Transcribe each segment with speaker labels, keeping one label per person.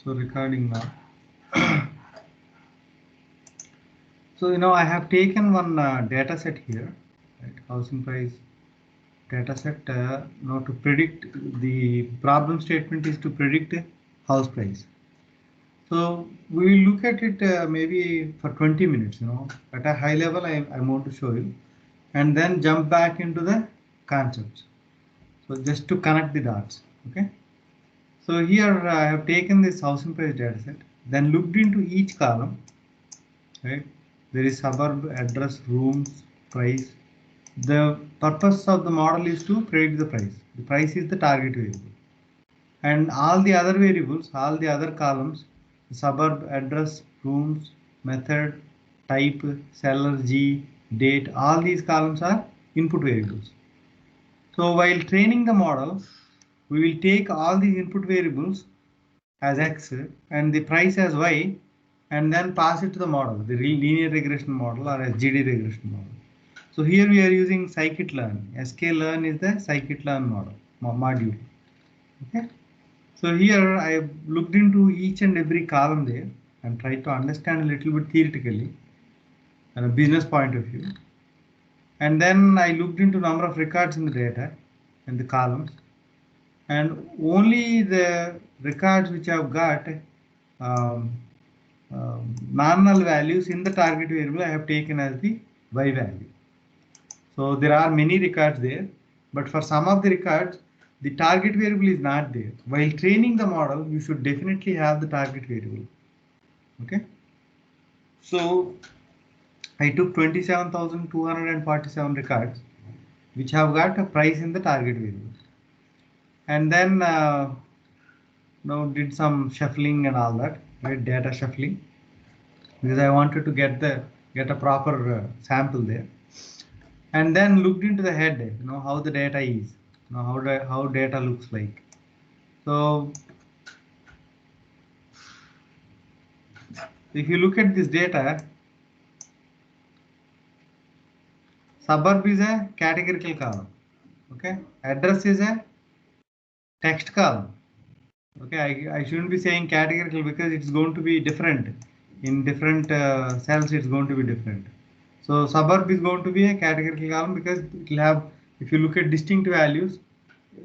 Speaker 1: So recording now. So I have taken one data set here, right? Housing price data set. To predict, the problem statement is to predict house price. So we will look at it maybe for 20 minutes. At a high level, I want to show you, and then jump back into the concepts. So just to connect the dots. Okay. So here I have taken this housing price data set, then looked into each column. Right, there is suburb, address, rooms, price. The purpose of the model is to predict the price. The price is the target variable, and all the other variables, all the other columns, suburb, address, rooms, method, type, seller, G, date, all these columns are input variables. So while training the model, we will take all these input variables as X and the price as Y, and then pass it to the model, the linear regression model or SGD regression model. So here we are using scikit-learn. sklearn is the scikit-learn module. Okay. So here I have looked into each and every column there and tried to understand a little bit theoretically and a business point of view. And then I looked into number of records in the data and the columns, and only the records which I've got um, nominal values in the target variable I have taken as the Y value. So there are many records there, but for some of the records, the target variable is not there. While training the model, you should definitely have the target variable. Okay. So I took 27,247 records, which have got a price in the target variable, and then now did some shuffling and all that, right? Data shuffling, because I wanted to get a proper sample there, and then looked into the head, how the data is, how data looks like. So if you look at this data, suburb is a categorical column. Okay, address is a text column. Okay, I shouldn't be saying categorical because it's going to be different in different cells. It's going to be different. So suburb is going to be a categorical column because it will have, if you look at distinct values,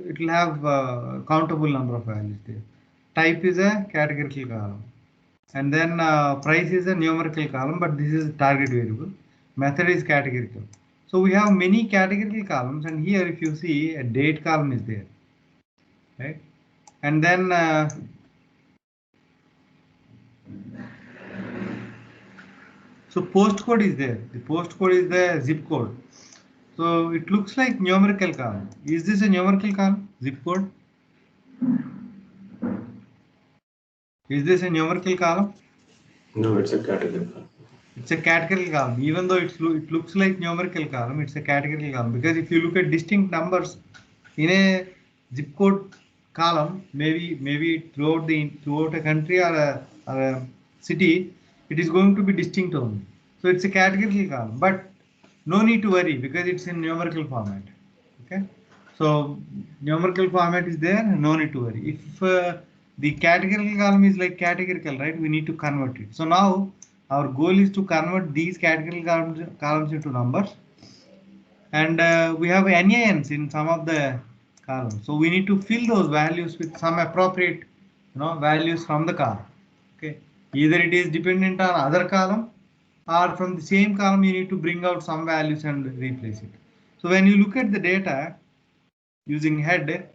Speaker 1: it will have countable number of values there. Type is a categorical column, and then price is a numerical column, but this is target variable. Method is categorical. So we have many categorical columns, and here if you see, a date column is there, right? And then so postcode is there. The postcode is the zip code. So it looks like numerical column. Is this a numerical column? Zip code? Is this a numerical column?
Speaker 2: No, it's a categorical column.
Speaker 1: It's a categorical column. Even though it looks like numerical column, it's a categorical column, because if you look at distinct numbers in a zip code column, maybe throughout a country or a city, it is going to be distinct only. So it's a categorical column, but no need to worry because it's in numerical format. Okay, so numerical format is there, no need to worry. If the categorical column is like categorical, right, we need to convert it. So now our goal is to convert these categorical columns into numbers, and we have NaNs in some of the columns, so we need to fill those values with some appropriate values from the column. Okay, either it is dependent on other column, or from the same column you need to bring out some values and replace it. So when you look at the data using head,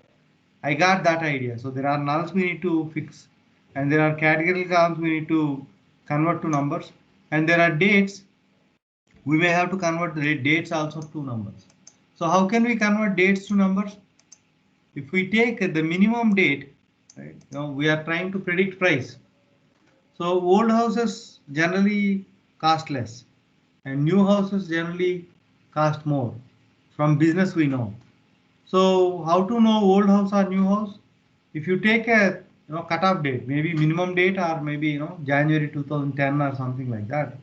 Speaker 1: I got that idea. So there are nulls we need to fix, and there are categorical columns we need to convert to numbers, and there are dates we may have to convert the dates also to numbers. So how can we convert dates to numbers? If we take the minimum date, right, we are trying to predict price. So old houses generally cost less, and new houses generally cost more. From business we know. So how to know old house or new house? If you take a cutoff date, maybe minimum date, or maybe January 2010 or something like that.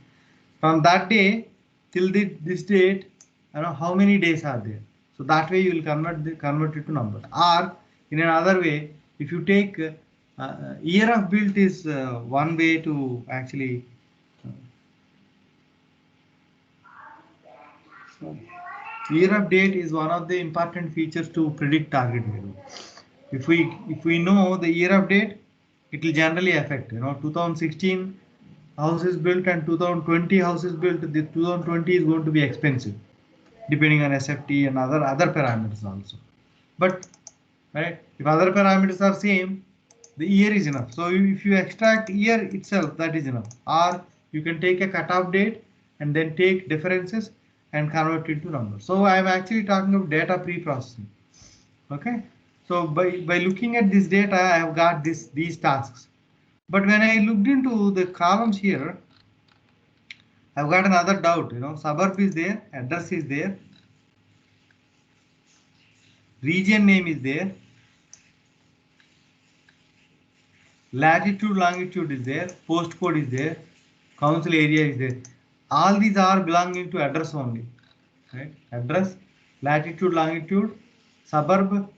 Speaker 1: From that day till this date, how many days are there? So that way you will convert it to numbers. Or in another way, if you take Year of built is one way to actually. Year of date is one of the important features to predict target value. If we know the year of date, it will generally affect. 2016 house is built and 2020 house is built. The 2020 is going to be expensive, depending on SFT and other parameters also. But right, if other parameters are same, the year is enough. So if you extract year itself, that is enough. Or you can take a cutoff date and then take differences and convert it to numbers. So I am actually talking of data pre-processing. Okay. So by looking at this data, I have got these tasks. But when I looked into the columns here, I've got another doubt. Suburb is there, address is there, region name is there, latitude, longitude is there, postcode is there, council area is there. All these are belonging to address only, right? Address, latitude, longitude, suburb,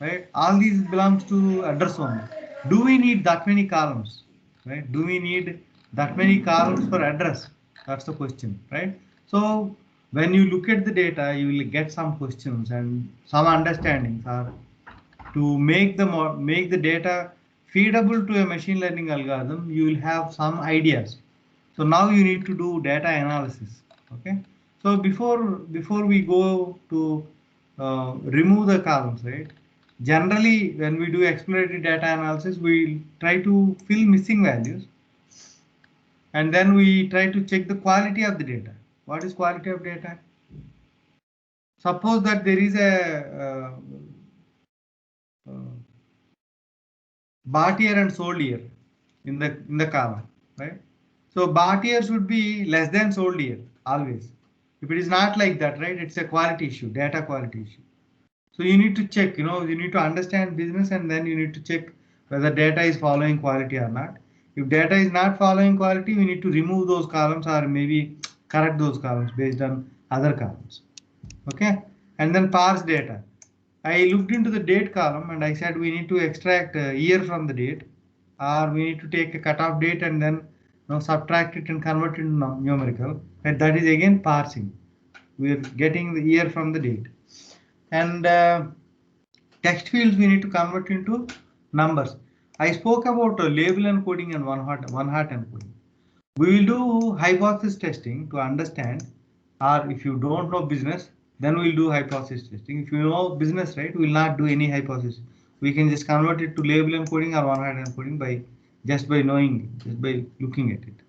Speaker 1: right? All these belongs to address only. Do we need that many columns, right? Do we need that many columns for address? That's the question, right? So when you look at the data, you will get some questions and some understandings are to make the data feedable to a machine learning algorithm. You will have some ideas. So now you need to do data analysis. Okay. So before we go to remove the columns, right? Generally, when we do exploratory data analysis, we try to fill missing values, and then we try to check the quality of the data. What is quality of data? Suppose that there is a bought year and sold year in the column, right? So bought year should be less than sold year always. If it is not like that, right, it's a quality issue, data quality issue. So you need to check, you need to understand business and then you need to check whether data is following quality or not. If data is not following quality, we need to remove those columns or maybe correct those columns based on other columns. Okay, and then parse data. I looked into the date column and I said we need to extract a year from the date, or we need to take a cutoff date and then subtract it and convert it into numerical. And that is again parsing. We are getting the year from the date. And text fields we need to convert into numbers. I spoke about label encoding and one-hot encoding. We will do hypothesis testing to understand, or if you don't know business, then we'll do hypothesis testing. If you know business, right, we will not do any hypothesis. We can just convert it to label encoding or one-hot encoding by knowing, just by looking at it.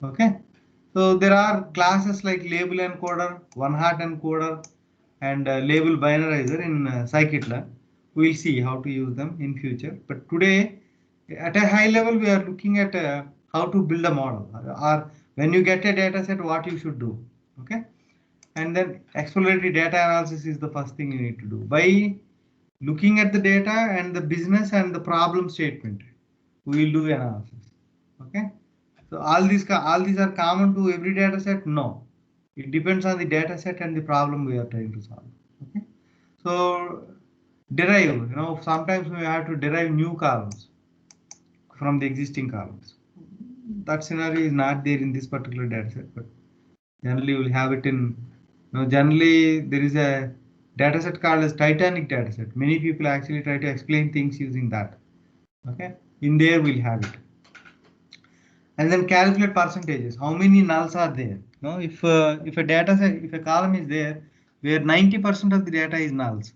Speaker 1: Okay. So there are classes like label encoder, one-hot encoder, and label binarizer in scikit-learn. We'll see how to use them in future. But today, at a high level, we are looking at how to build a model, or when you get a data set, what you should do. Okay. And then exploratory data analysis is the first thing you need to do. By looking at the data and the business and the problem statement, we will do analysis. Okay. So all these are common to every data set? No. It depends on the data set and the problem we are trying to solve. Okay. So derive, sometimes we have to derive new columns from the existing columns. That scenario is not there in this particular data set, but generally we'll have it in, generally there is a data set called as Titanic data set. Many people actually try to explain things using that. Okay. In there we'll have it. And then calculate percentages. How many nulls are there? If a data set, if a column is there where 90% of the data is nulls,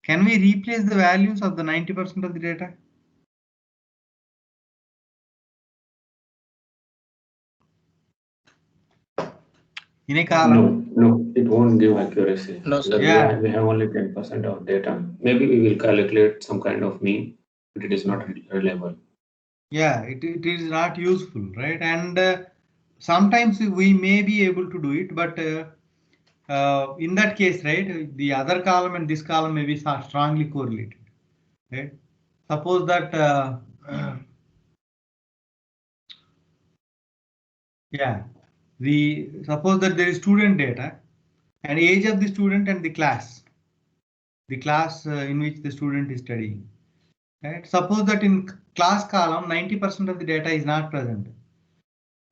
Speaker 1: can we replace the values of the 90% of the data? In a column?
Speaker 2: No, it won't give accuracy.
Speaker 3: No, sir.
Speaker 1: Yeah.
Speaker 2: We have only 10% of data. Maybe we will calculate some kind of mean, but it is not reliable.
Speaker 1: Yeah, it is not useful, right? And sometimes we may be able to do it, but in that case, right, the other column and this column may be strongly correlated, right? Suppose that, yeah, suppose that there is student data and age of the student and the class in which the student is studying. Right? Suppose that in class column 90% of the data is not present.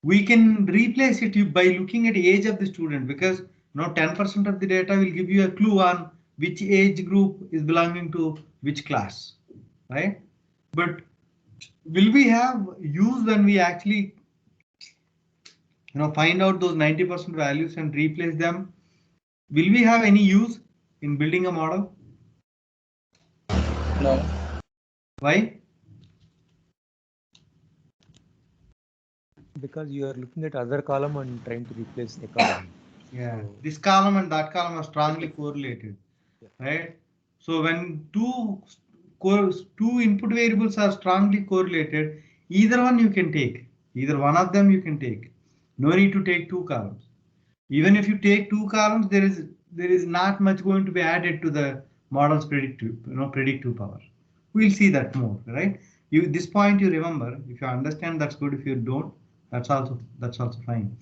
Speaker 1: We can replace it by looking at the age of the student, because 10% of the data will give you a clue on which age group is belonging to which class, right? But will we have use when we actually find out those 90% values and replace them? Will we have any use in building a model?
Speaker 3: No.
Speaker 1: Why?
Speaker 4: Because you are looking at other column and trying to replace a column.
Speaker 1: Yeah,
Speaker 4: So,
Speaker 1: this column and that column are strongly correlated, right? So when two input variables are strongly correlated, either one you can take, either one of them you can take. No need to take two columns. Even if you take two columns, there is not much going to be added to the model's predictive power. We'll see that more, right? This point you remember. If you understand, that's good. If you don't, that's also fine.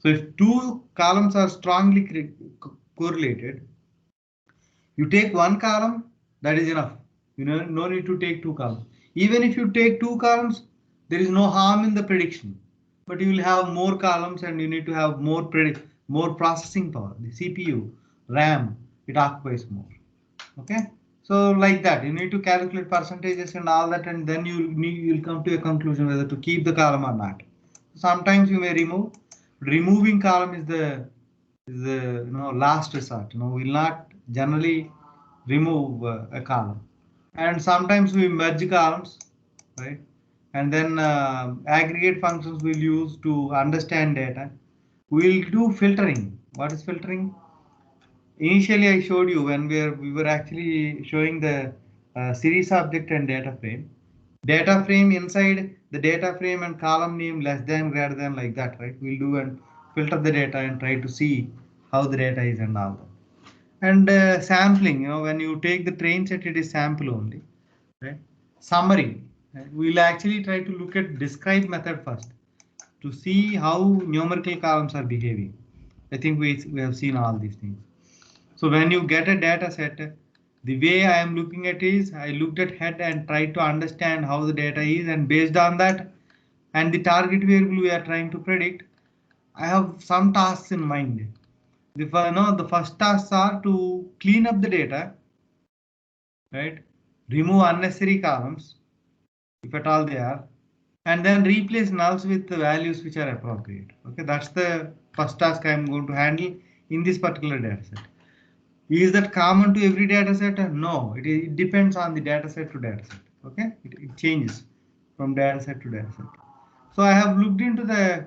Speaker 1: So if two columns are strongly correlated, you take one column, that is enough. No need to take two columns. Even if you take two columns, there is no harm in the prediction, but you will have more columns and you need to have more processing power. The CPU, RAM, it occupies more. Okay, so like that, you need to calculate percentages and all that, and then you'll come to a conclusion whether to keep the column or not. Sometimes you may remove. Removing column is the last resort. We'll not generally remove a column, and sometimes we merge columns, right? And then aggregate functions we'll use to understand data. We'll do filtering. What is filtering? Initially, I showed you when we were actually showing the series object and data frame. Data frame, inside the data frame and column name less than, greater than, like that, right? We'll do and filter the data and try to see how the data is and all that. And sampling, when you take the train set, it is sample only, right? Summary, right? We'll actually try to look at describe method first to see how numerical columns are behaving. I think we have seen all these things. So when you get a data set, the way I am looking at is I looked at head and tried to understand how the data is, and based on that and the target variable we are trying to predict, I have some tasks in mind. The first tasks are to clean up the data, right? Remove unnecessary columns, if at all they are, and then replace nulls with the values which are appropriate. Okay, that's the first task I am going to handle in this particular data set. Is that common to every data set? No, it depends on the data set to data set. Okay, it changes from data set to data set. So I have looked into the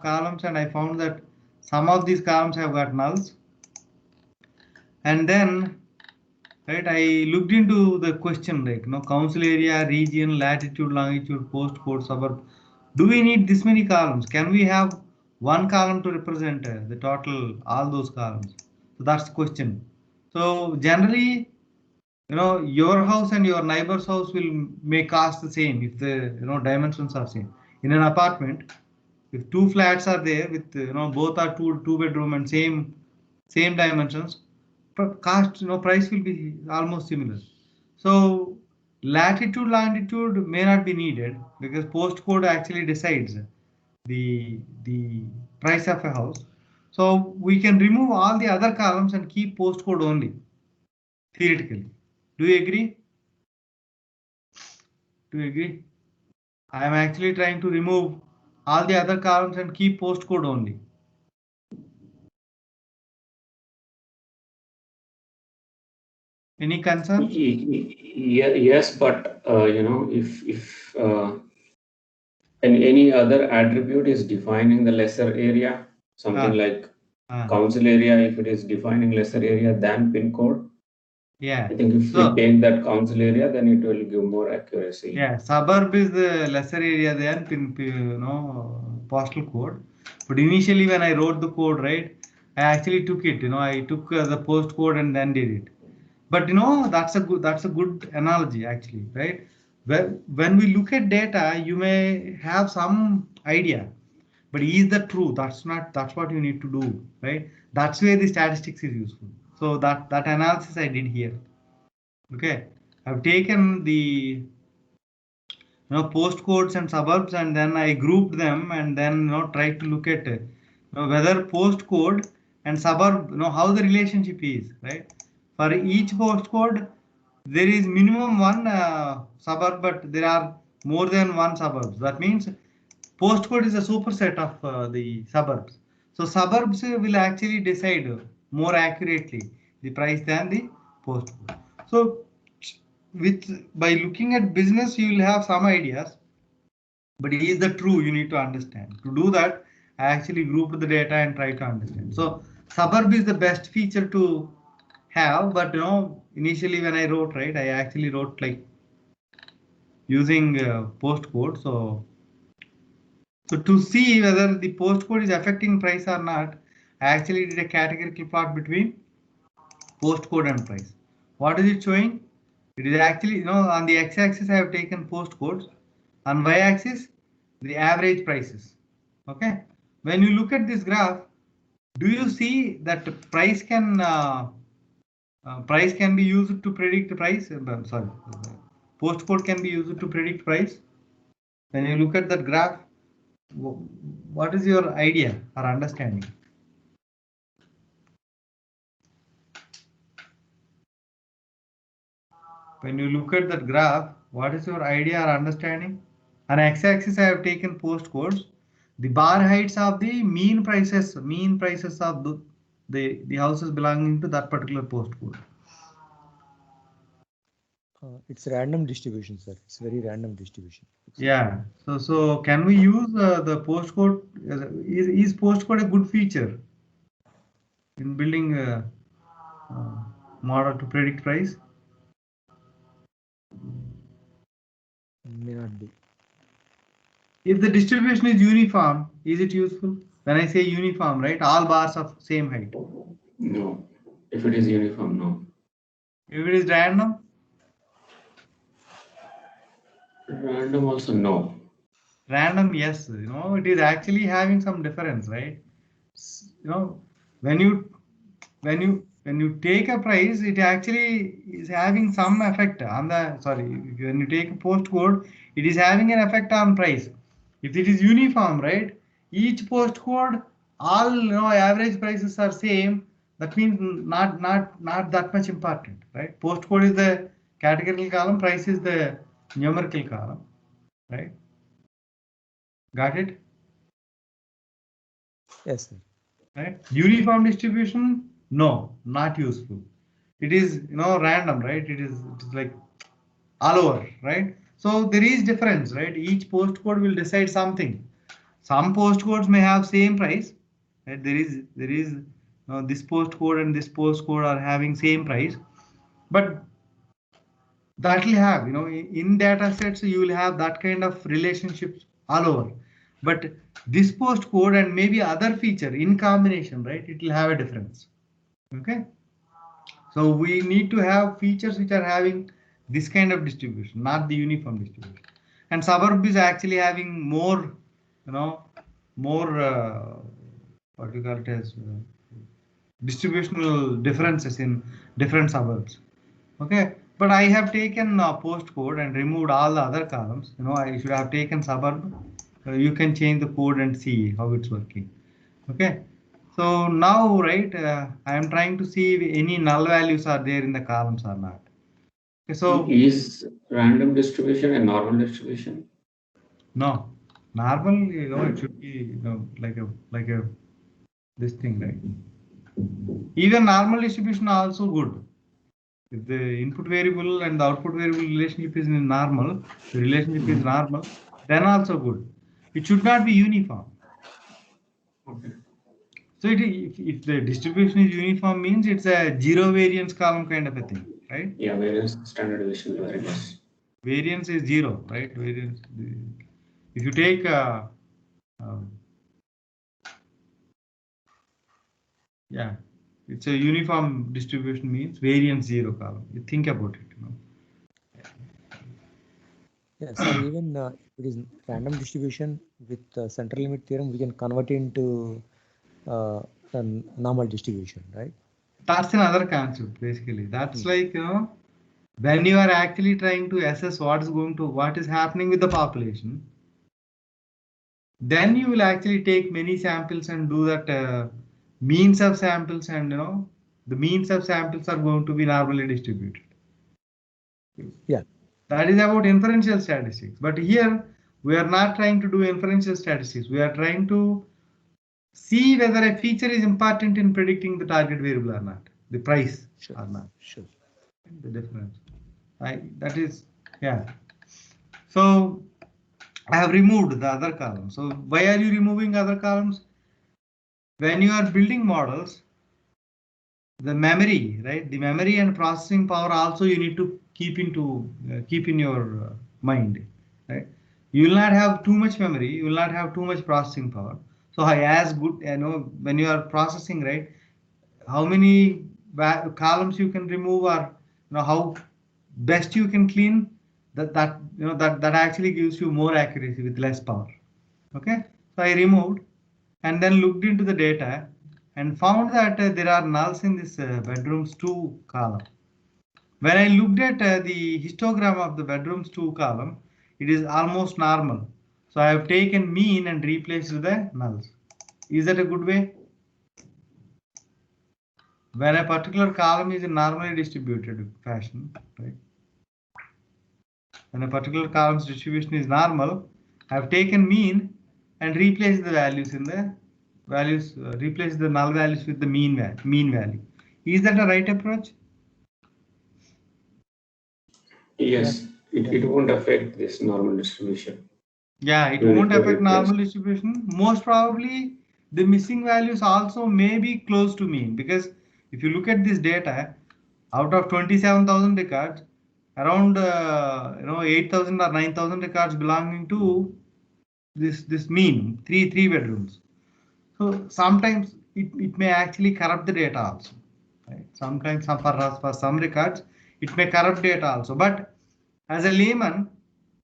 Speaker 1: columns and I found that some of these columns have got nulls. And then, right, I looked into the question like council area, region, latitude, longitude, postcode, suburb. Do we need this many columns? Can we have one column to represent the total, all those columns? So that's the question. So generally, your house and your neighbor's house may cost the same if the dimensions are same. In an apartment, if two flats are there with both are two bedroom and same dimensions, cost price will be almost similar. So latitude longitude may not be needed because postcode actually decides the price of a house. So we can remove all the other columns and keep postcode only, theoretically. Do you agree? Do you agree? I am actually trying to remove all the other columns and keep postcode only. Any concerns?
Speaker 2: Yes, but if any other attribute is defining the lesser area, something like council area, if it is defining lesser area than pin code,
Speaker 1: yeah,
Speaker 2: I think if we take that council area, then it will give more accuracy.
Speaker 1: Yeah, suburb is the lesser area than postal code. But initially, when I wrote the code, right, I actually took it. I took the postcode and then did it. But that's a good analogy actually, right? When we look at data, you may have some idea, but is that true? That's what you need to do, right? That's where the statistics is useful. So that analysis I did here. Okay. I've taken the postcodes and suburbs, and then I grouped them, and then try to look at whether postcode and suburb, how the relationship is, right? For each postcode, there is minimum one suburb, but there are more than one suburbs. That means postcode is a superset of the suburbs. So suburbs will actually decide more accurately the price than the postcode. So by looking at business, you will have some ideas, but is that true? You need to understand. To do that, I actually grouped the data and try to understand. So suburb is the best feature to have, but initially when I wrote, right, I actually wrote like using postcode. So to see whether the postcode is affecting price or not, I actually did a categorical plot between postcode and price. What is it showing? It is actually, on the x-axis I have taken postcodes, on y-axis the average prices. Okay. When you look at this graph, do you see that price can be used to predict price? Sorry, postcode can be used to predict price. When you look at that graph, what is your idea or understanding? When you look at that graph, what is your idea or understanding? On x-axis, I have taken postcodes. The bar heights of the mean prices of the houses belonging to that particular postcode.
Speaker 4: It's random distribution, sir. It's very random distribution.
Speaker 1: Yeah. So can we use the postcode? Is postcode a good feature in building a model to predict price?
Speaker 4: May not be.
Speaker 1: If the distribution is uniform, is it useful? When I say uniform, right, all bars of same height.
Speaker 2: No. If it is uniform, no.
Speaker 1: If it is random?
Speaker 2: Random also, no.
Speaker 1: Random, yes. It is actually having some difference, right? When you take a price, it actually is having some effect on the, sorry, when you take a postcode, it is having an effect on price. If it is uniform, right, each postcode, all average prices are same, that means not that much important, right? Postcode is the categorical column, price is the numerical column, right? Got it?
Speaker 4: Yes, sir.
Speaker 1: Right? Uniform distribution, no, not useful. It is random, right? It is like all over, right? So there is difference, right? Each postcode will decide something. Some postcodes may have same price, right? There is this postcode and this postcode are having same price, but that will have, in data sets you will have that kind of relationships all over, but this postcode and maybe other feature in combination, right, it will have a difference. Okay, so we need to have features which are having this kind of distribution, not the uniform distribution. And suburb is actually having more, more what you call it as distributional differences in different suburbs. Okay, but I have taken postcode and removed all the other columns. I should have taken suburb. You can change the code and see how it's working. Okay, so now, right, I am trying to see if any null values are there in the columns or not. Okay, so
Speaker 2: is random distribution a normal distribution?
Speaker 1: no, normal, it should be like a this thing, right? Even normal distribution are also good. If the input variable and the output variable relationship is in normal, the relationship is normal, then also good. It should not be uniform.
Speaker 2: Okay.
Speaker 1: So if the distribution is uniform, means it's a zero variance column kind of a thing, right?
Speaker 2: Yeah, variance standard deviation will vary less.
Speaker 1: Variance is zero, right? Variance. If you take yeah, it's a uniform distribution means variance zero column. You think about it.
Speaker 4: Yeah, sir. Even if it is random distribution with central limit theorem, we can convert it into a normal distribution, right?
Speaker 1: That's another concept basically. That's like When you are actually trying to assess what is happening with the population, then you will actually take many samples and do that means of samples, and the means of samples are going to be normally distributed.
Speaker 4: Yeah.
Speaker 1: That is about inferential statistics. But here we are not trying to do inferential statistics. We are trying to see whether a feature is important in predicting the target variable or not, the price or not.
Speaker 4: Sure.
Speaker 1: The difference. That is, yeah. So I have removed the other column. So why are you removing other columns? When you are building models, the memory, right? The memory and processing power also you need to keep in your mind, right? You will not have too much memory. You will not have too much processing power. So as good, when you are processing, right? How many columns you can remove, or how best you can clean, that actually gives you more accuracy with less power. Okay, so I removed and then looked into the data and found that there are nulls in this bedrooms 2 column. When I looked at the histogram of the bedrooms 2 column, it is almost normal. So I have taken mean and replaced with the nulls. Is that a good way? When a particular column is in normally distributed fashion, right? When a particular column's distribution is normal, I have taken mean and replaced the values in the values, replace the null values with the mean value. Is that a right approach?
Speaker 2: Yes, it won't affect this normal distribution.
Speaker 1: Yeah, it
Speaker 2: Even if
Speaker 1: won't
Speaker 2: you
Speaker 1: affect
Speaker 2: replace.
Speaker 1: normal distribution. Most probably, the missing values also may be close to mean, because if you look at this data, out of 27,000 records, around 8,000 or 9,000 records belonging to this mean three bedrooms. So sometimes it may actually corrupt the data also. Right? Sometimes for some records it may corrupt data also. But as a layman,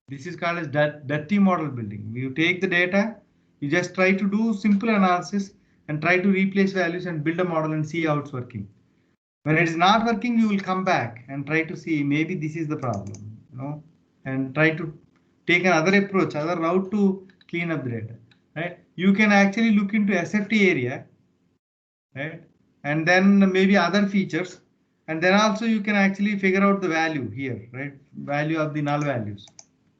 Speaker 1: this is called as dirty model building. You take the data, you just try to do simple analysis and try to replace values and build a model and see how it's working. When it is not working, you will come back and try to see maybe this is the problem, and try to take another approach, other route to clean up the data. Right? You can actually look into SFT area, right? And then maybe other features, and then also you can actually figure out the value here, right? Value of the null values,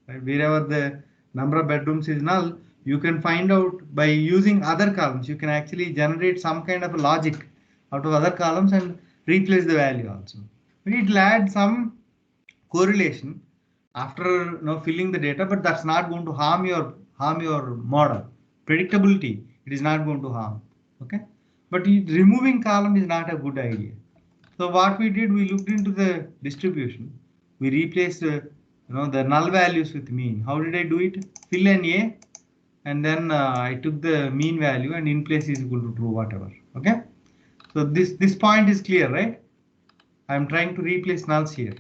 Speaker 1: right? Wherever the number of bedrooms is null, you can find out by using other columns. You can actually generate some kind of a logic out of other columns and replace the value also. It will add some correlation after filling the data, but that's not going to harm your model predictability. It is not going to harm. Okay, but removing column is not a good idea. So what we did, we looked into the distribution. We replaced the null values with mean. How did I do it? Fill an A, and then I took the mean value and in place is equal to true, whatever. Okay, so this point is clear, right? I'm trying to replace nulls here,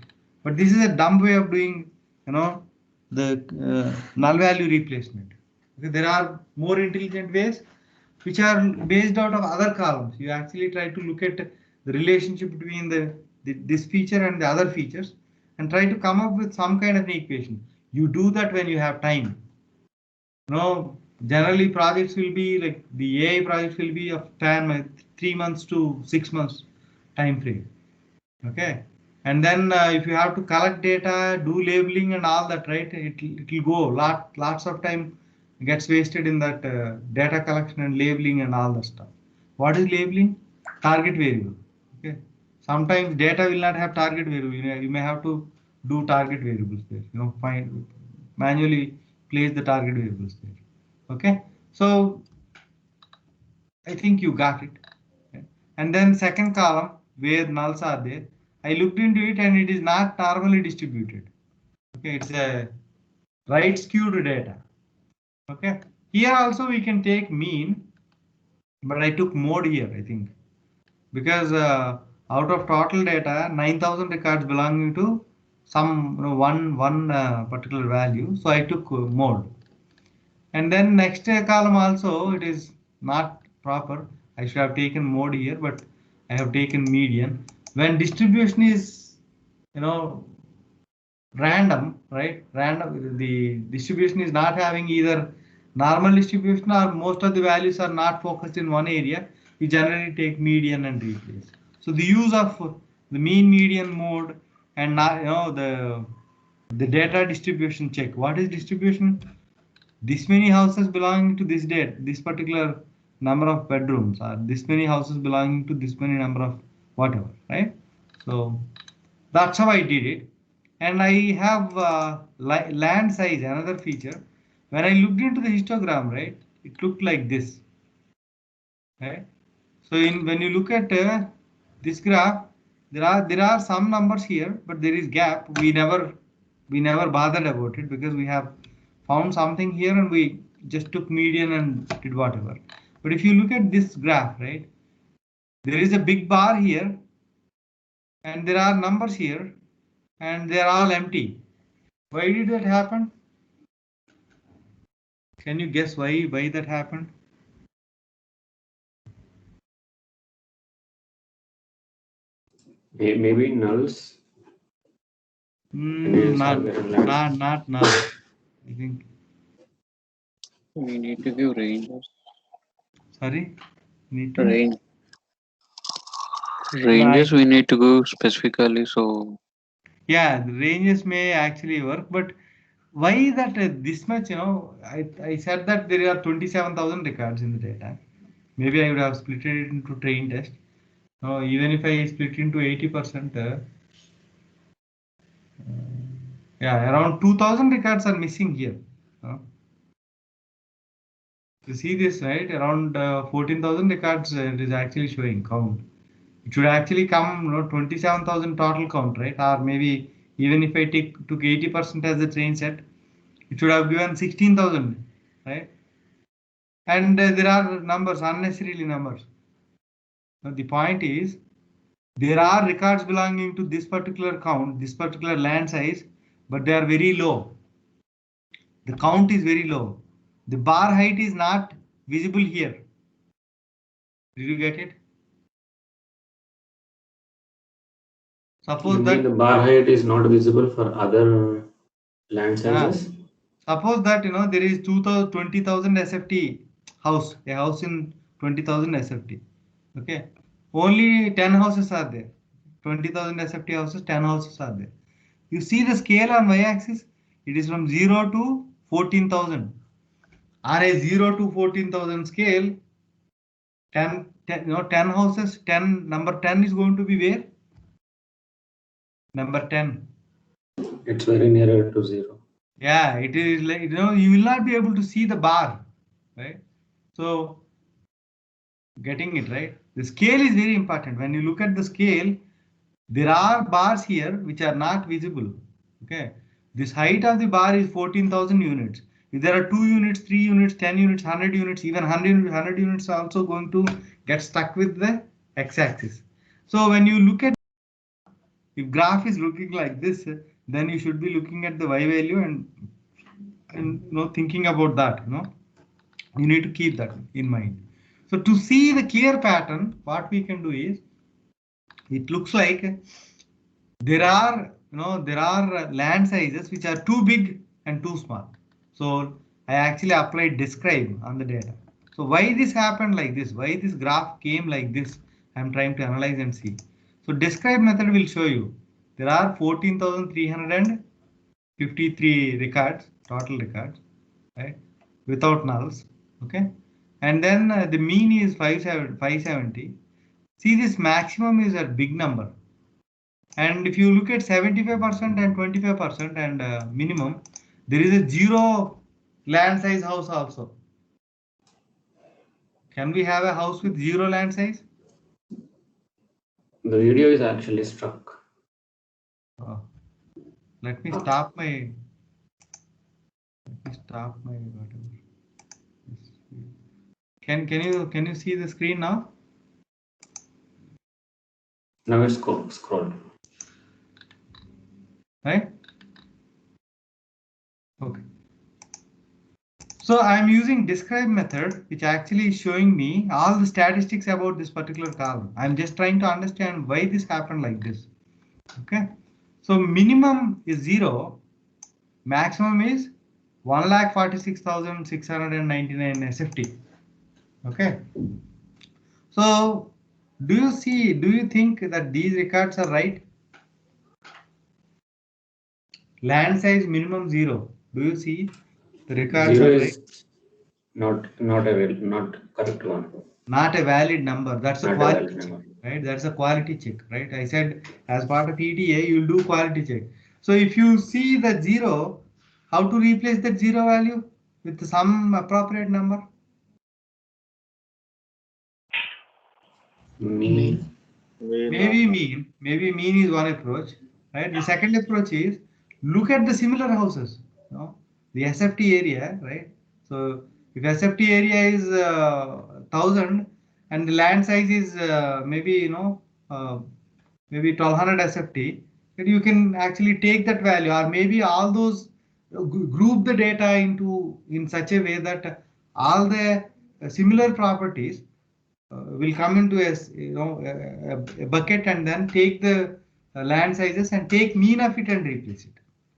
Speaker 1: but this is a dumb way of doing, the null value replacement. Okay, there are more intelligent ways which are based out of other columns. You actually try to look at the relationship between this feature and the other features and try to come up with some kind of an equation. You do that when you have time. Generally projects will be like the AI projects will be of time 3 months to 6 months time frame. Okay, and then if you have to collect data, do labeling and all that, right? It will go lots of time gets wasted in that data collection and labeling and all that stuff. What is labeling? Target variable. Okay, sometimes data will not have target variable. You may have to do target variables there. Find manually place the target variables there. Okay, so I think you got it. Okay. And then second column where nulls are there, I looked into it and it is not normally distributed. Okay, it's a right skewed data. Okay, here also we can take mean, but I took mode here, I think, because out of total data, 9,000 records belonging to some one particular value. So I took mode. And then next column also it is not proper. I should have taken mode here, but I have taken median. When distribution is random, right? Random, the distribution is not having either normal distribution or most of the values are not focused in one area, we generally take median and replace. So the use of the mean median mode and not, the data distribution check. What is distribution? This many houses belonging to this date, this particular number of bedrooms, or this many houses belonging to this many number of whatever, right? So that's how I did it. And I have land size, another feature. When I looked into the histogram, right, it looked like this, right? So when you look at this graph, there are some numbers here, but there is gap. We never bothered about it because we have found something here and we just took median and did whatever. But if you look at this graph, right, there is a big bar here and there are numbers here and they are all empty. Why did that happen? Can you guess why that happened?
Speaker 2: Maybe nulls.
Speaker 1: Not nulls. I think.
Speaker 3: We need to give ranges.
Speaker 1: Sorry, need to.
Speaker 3: Ranges we need to go specifically. So
Speaker 1: yeah, the ranges may actually work, but why that this much? I said that there are 27,000 records in the data. Maybe I would have split it into train test. Even if I split into 80%, yeah, around 2,000 records are missing here. You see this, right? Around 14,000 records it is actually showing count. It should actually come 27,000 total count, right? Or maybe even if I took 80% as the train set, it should have given 16,000, right? And there are numbers, unnecessarily numbers. Now the point is, there are records belonging to this particular count, this particular land size, but they are very low. The count is very low. The bar height is not visible here. Did you get it? Suppose that
Speaker 2: the bar height is not visible for other land sizes.
Speaker 1: Suppose that there is 20,000 SFT house, a house in 20,000 SFT. Okay, only 10 houses are there. 20,000 SFT houses, 10 houses are there. You see the scale on y-axis, it is from 0 to 14,000. On a 0 to 14,000 scale, 10 houses, number 10 is going to be where? Number 10.
Speaker 2: It's very nearer to 0.
Speaker 1: Yeah, it is like, you will not be able to see the bar, right? So, getting it right. The scale is very important. When you look at the scale, there are bars here which are not visible. Okay, this height of the bar is 14,000 units. If there are 2 units, 3 units, 10 units, 100 units, even 100 units are also going to get stuck with the x-axis. So when you look at, if graph is looking like this, then you should be looking at the y value and thinking about that. You need to keep that in mind. So to see the clear pattern, what we can do is, it looks like there are land sizes which are too big and too small. So I actually applied describe on the data. So why this happened like this? Why this graph came like this? I'm trying to analyze and see. So describe method will show you there are 14,353 records, total records, right? Without nulls. Okay. And then the mean is 570. See, this maximum is a big number. And if you look at 75% and 25% and minimum, there is a 0 land size house also. Can we have a house with 0 land size?
Speaker 2: The video is actually stuck.
Speaker 1: Oh. Let me stop my whatever. Can you see the screen now?
Speaker 2: Now it's scrolled.
Speaker 1: Right? Okay. So I'm using describe method, which actually is showing me all the statistics about this particular column. I'm just trying to understand why this happened like this. Okay. So minimum is 0, maximum is 1,46,699 SFT. Okay. So do you think that these records are right? Land size minimum 0. Do you see the records
Speaker 2: 0
Speaker 1: are right?
Speaker 2: is not correct one.
Speaker 1: Not a valid number. That's a
Speaker 2: Not a
Speaker 1: quality
Speaker 2: valid
Speaker 1: check,
Speaker 2: number.
Speaker 1: right? That's a quality check, right? I said as part of ETA, you'll do quality check. So if you see the 0, how to replace that 0 value with some appropriate number?
Speaker 2: Mean.
Speaker 1: Maybe mean is one approach, right? The second approach is look at the similar houses, the SFT area, right? So if SFT area is 1,000 and the land size is maybe maybe 1,200 SFT, then you can actually take that value, or maybe all those group the data in such a way that all the similar properties will come into a bucket, and then take the land sizes and take mean of it and replace it.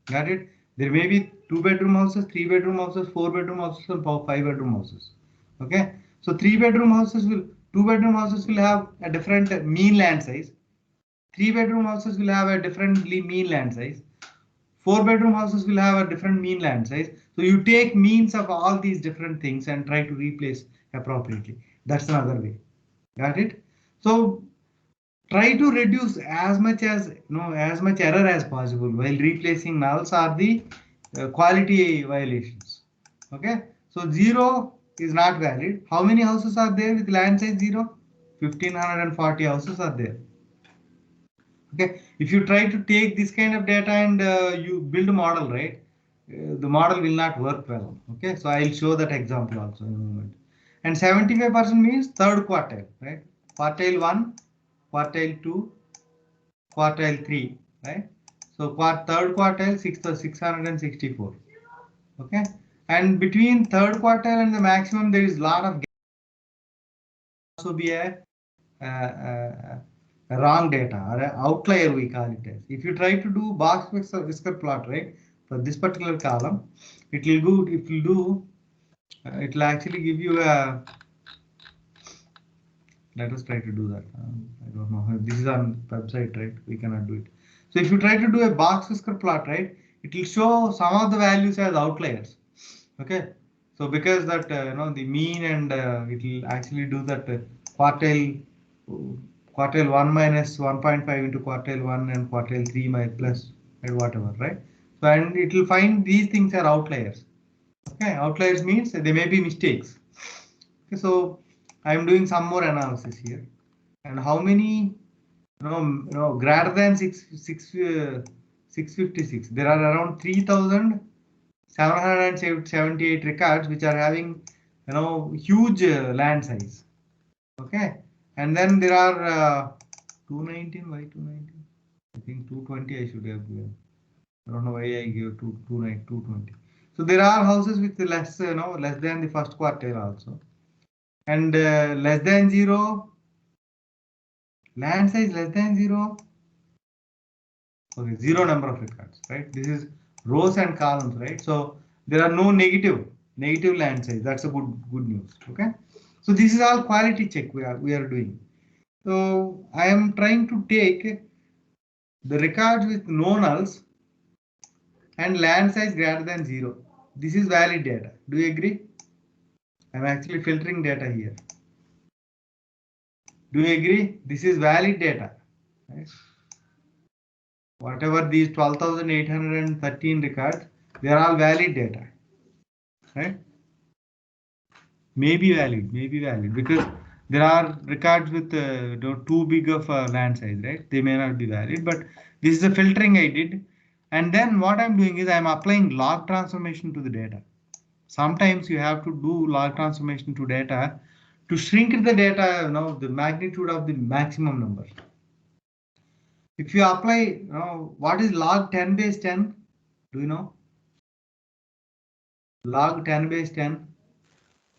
Speaker 1: Got it? There may be 2-bedroom houses, 3-bedroom houses, 4-bedroom houses, and 5-bedroom houses. Okay, so 2-bedroom houses will have a different mean land size. 3-bedroom houses will have a differently mean land size. 4-bedroom houses will have a different mean land size. So you take means of all these different things and try to replace appropriately. That's another way. Got it? So try to reduce as much error as possible while replacing nulls or the quality violations. Okay, so 0 is not valid. How many houses are there with land size 0? 1,540 houses are there. Okay, if you try to take this kind of data and you build a model, right, the model will not work well. Okay, so I'll show that example also in a moment. And 75% means third quartile, right? Quartile 1, quartile 2, quartile 3, right? So third quartile 664. Okay, and between third quartile and the maximum there is a lot of also be a wrong data or an outlier, we call it as. If you try to do box whisker plot, right, for this particular column, it will actually give you a. Let us try to do that. I don't know. This is on website, right? We cannot do it. So if you try to do a box whisker plot, right, it will show some of the values as outliers. Okay. So because that the mean, and it will actually do that quartile 1 minus 1.5 into quartile 1 and quartile 3 plus and whatever, right? So and it will find these things are outliers. Okay, outliers means they may be mistakes. Okay, so I am doing some more analysis here, and how many greater than 656? There are around 3,778 records which are having huge land size. Okay, and then there are 219. Why 219? I think 220 I should have given. I don't know why I gave 220. So there are houses with less less than the first quartile also, and less than 0 land size, less than 0. Okay, 0 number of records, right? This is rows and columns, right? So there are no negative land size. That's a good news. Okay, so this is all quality check we are doing. So I am trying to take the records with no nulls and land size greater than 0. This is valid data. Do you agree? I'm actually filtering data here. Do you agree? This is valid data. Right? Whatever these 12,813 records, they are all valid data. Right? May be valid because there are records with too big of a land size, right? They may not be valid, but this is the filtering I did. And then what I'm doing is I'm applying log transformation to the data. Sometimes you have to do log transformation to data to shrink the data, the magnitude of the maximum number. If you apply, what is log 10 base 10? Do you know? Log 10 base 10?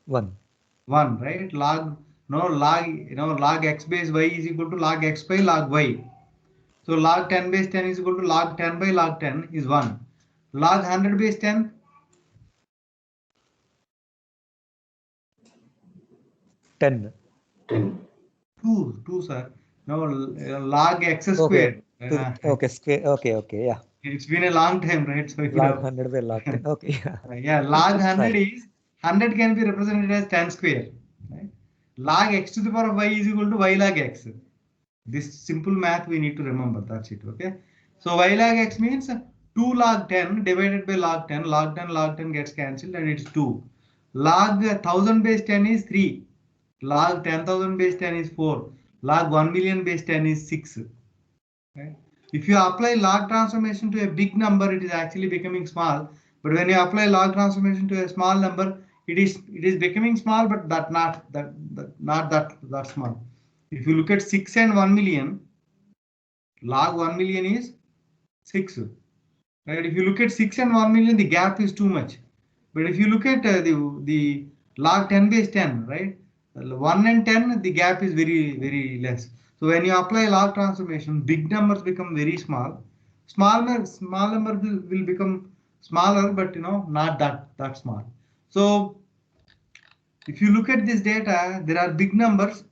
Speaker 4: 1.
Speaker 1: 1, right? Log x base y is equal to log x by log y. So log 10 base 10 is equal to log 10 by log 10 is 1. Log 100 base 10?
Speaker 4: 10.
Speaker 1: 2, sir. No, log x squared.
Speaker 4: Okay, square. Okay, yeah.
Speaker 1: It's been a long time, right? So
Speaker 4: Log 100 by log 10. Okay, yeah.
Speaker 1: Yeah, log 100
Speaker 4: Sorry.
Speaker 1: is 100 can be represented as 10 square. Right? Log x to the power of y is equal to y log x. This simple math we need to remember. That's it. Okay. So y log x means 2 log 10 divided by log 10. Log 10 gets cancelled and it's 2. Log 1000 base 10 is 3. Log 10,000 base 10 is 4. Log 1 million base 10 is 6. Right? If you apply log transformation to a big number, it is actually becoming small. But when you apply log transformation to a small number, it is becoming small, but not that small. If you look at 6 and 1 million, log 1 million is 6. Right? If you look at 6 and 1 million, the gap is too much. But if you look at the log 10 base 10, right? 1 and 10, the gap is very less. So when you apply log transformation, big numbers become very small. Small number will become smaller, but not that small. So if you look at this data, there are big numbers,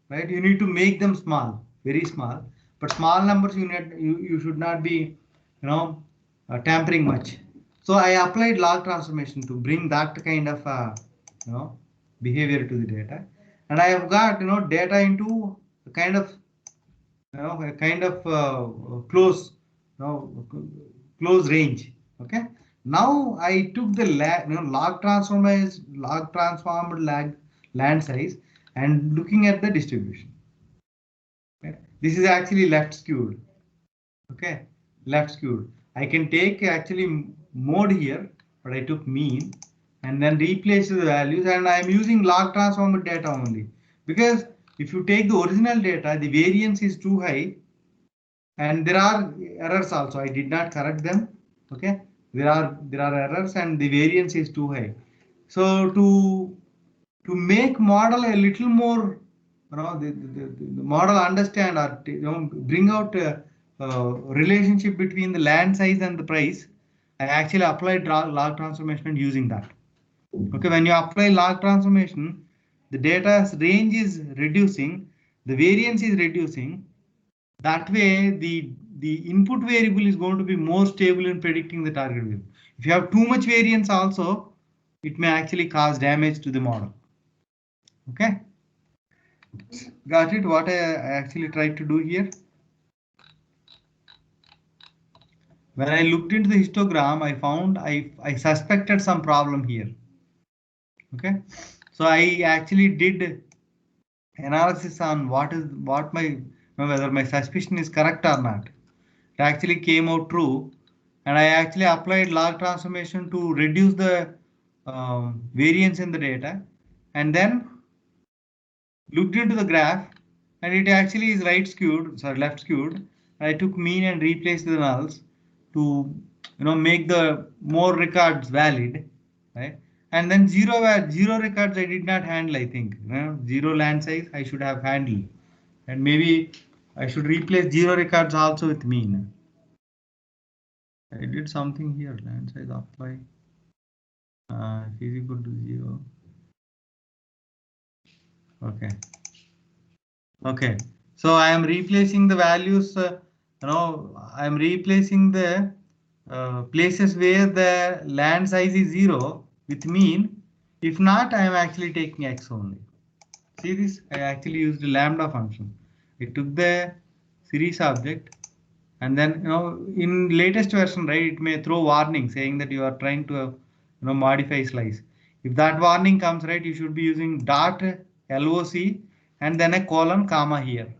Speaker 1: right? You need to make them small, very small. But small numbers, you should not be, tampering much. So I applied log transformation to bring that kind of, behavior to the data, and I have got, data into a kind of, close, close range. Okay. Now I took the log transformed land size and looking at the distribution. Okay. This is actually left skewed. Okay, left skewed. I can take actually mode here, but I took mean and then replace the values, and I am using log transformed data only, because if you take the original data, the variance is too high and there are errors also. I did not correct them. Okay, there are errors and the variance is too high. So to make model a little more, the model understand or bring out a relationship between the land size and the price, I actually applied log transformation using that. Okay, when you apply log transformation, the data's range is reducing, the variance is reducing. That way, the input variable is going to be more stable in predicting the target value. If you have too much variance also, it may actually cause damage to the model. Okay, got it? What I actually tried to do here. When I looked into the histogram, I found I suspected some problem here. Okay, so I actually did analysis on whether my suspicion is correct or not. It actually came out true, and I actually applied log transformation to reduce the variance in the data, and then looked into the graph, and it actually is left skewed. I took mean and replaced the nulls to make the more records valid, right? And then zero records I did not handle. I think zero land size I should have handled, and maybe I should replace zero records also with mean. I did something here. Land size apply is equal to 0. Okay. Okay. So I am replacing the values. I am replacing the places where the land size is 0 with mean. If not, I am actually taking x only. See this? I actually used the lambda function. I took the series object, and then in latest version, right, it may throw warning saying that you are trying to modify slice. If that warning comes, right, you should be using dot loc and then a colon comma here.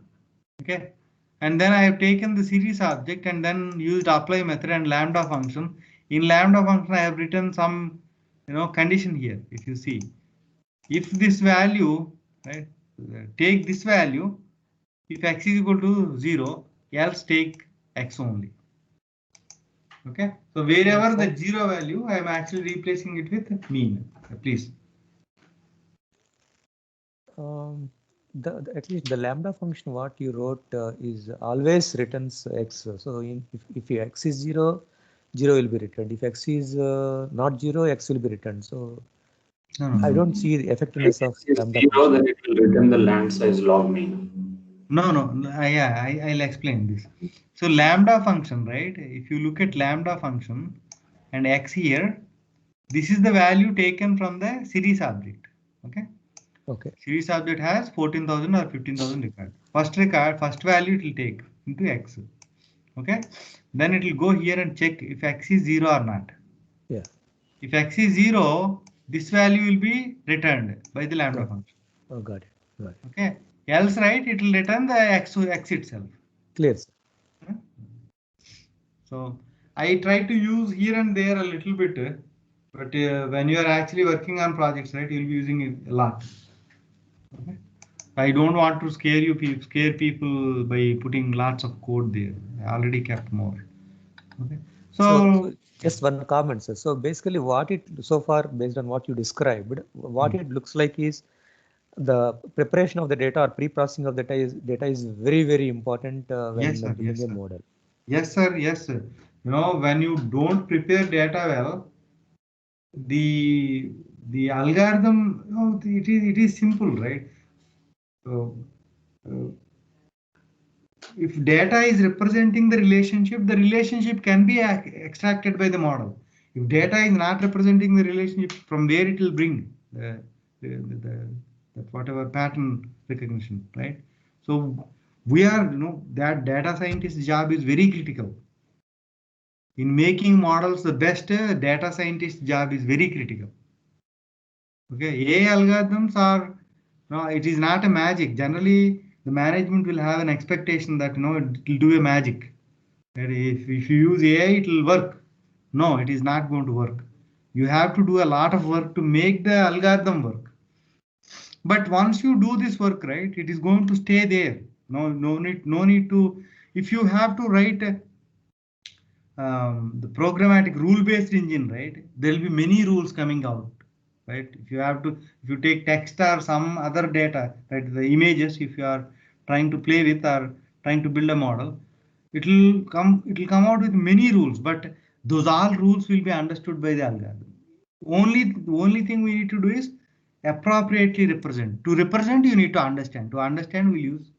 Speaker 1: Okay, and then I have taken the series object and then used apply method and lambda function. In lambda function I have written some condition here. If you see, if this value, right, take this value, if x is equal to 0, else take x only. Okay, so wherever the 0 value, I am actually replacing it with mean. Please.
Speaker 4: at least the lambda function what you wrote is always returns x. So if x is 0, 0 will be returned. If x is not 0, x will be returned. So I don't see the effectiveness of lambda
Speaker 2: Zero,
Speaker 4: function.
Speaker 2: then it will return the land size log mean.
Speaker 1: No, yeah, I'll explain this. So lambda function, right? If you look at lambda function and x here, this is the value taken from the series object. Okay.
Speaker 4: Okay.
Speaker 1: Series object has 14,000 or 15,000 record. First value it will take into x. Okay. Then it will go here and check if x is 0 or not.
Speaker 4: Yeah.
Speaker 1: If x is 0, this value will be returned by the lambda function.
Speaker 4: Oh, got it. Got it.
Speaker 1: Okay. Else, right, it will return the x itself.
Speaker 4: Clear, sir.
Speaker 1: So I try to use here and there a little bit, but when you are actually working on projects, right, you'll be using it a lot. Okay. I don't want to scare people by putting lots of code there. I already kept more. Okay.
Speaker 4: So just one comment, sir. So basically what it so far based on what you described, what it looks like is the preparation of the data or pre-processing of data is very, very important when building a model.
Speaker 1: Yes, sir. Yes, sir. You know, when you don't prepare data well, the algorithm, you know, it is simple, right? So if data is representing the relationship can be extracted by the model. If data is not representing the relationship, from where it will bring the whatever pattern recognition, right? So we are, you know, that data scientist job is very critical. In making models the best, data scientist job is very critical. Okay, AI algorithms are, no, it is not a magic. Generally, the management will have an expectation that, you know, it will do a magic. That if you use AI, it will work. No, it is not going to work. You have to do a lot of work to make the algorithm work. But once you do this work, right, it is going to stay there. No need to. If you have to write the programmatic rule-based engine, right, there will be many rules coming out, right? If you take text or some other data, right, the images, if you are trying to play with or trying to build a model, it will come out with many rules, but those all rules will be understood by the algorithm. The only thing we need to do is appropriately represent. To represent, you need to understand. To understand, we'll use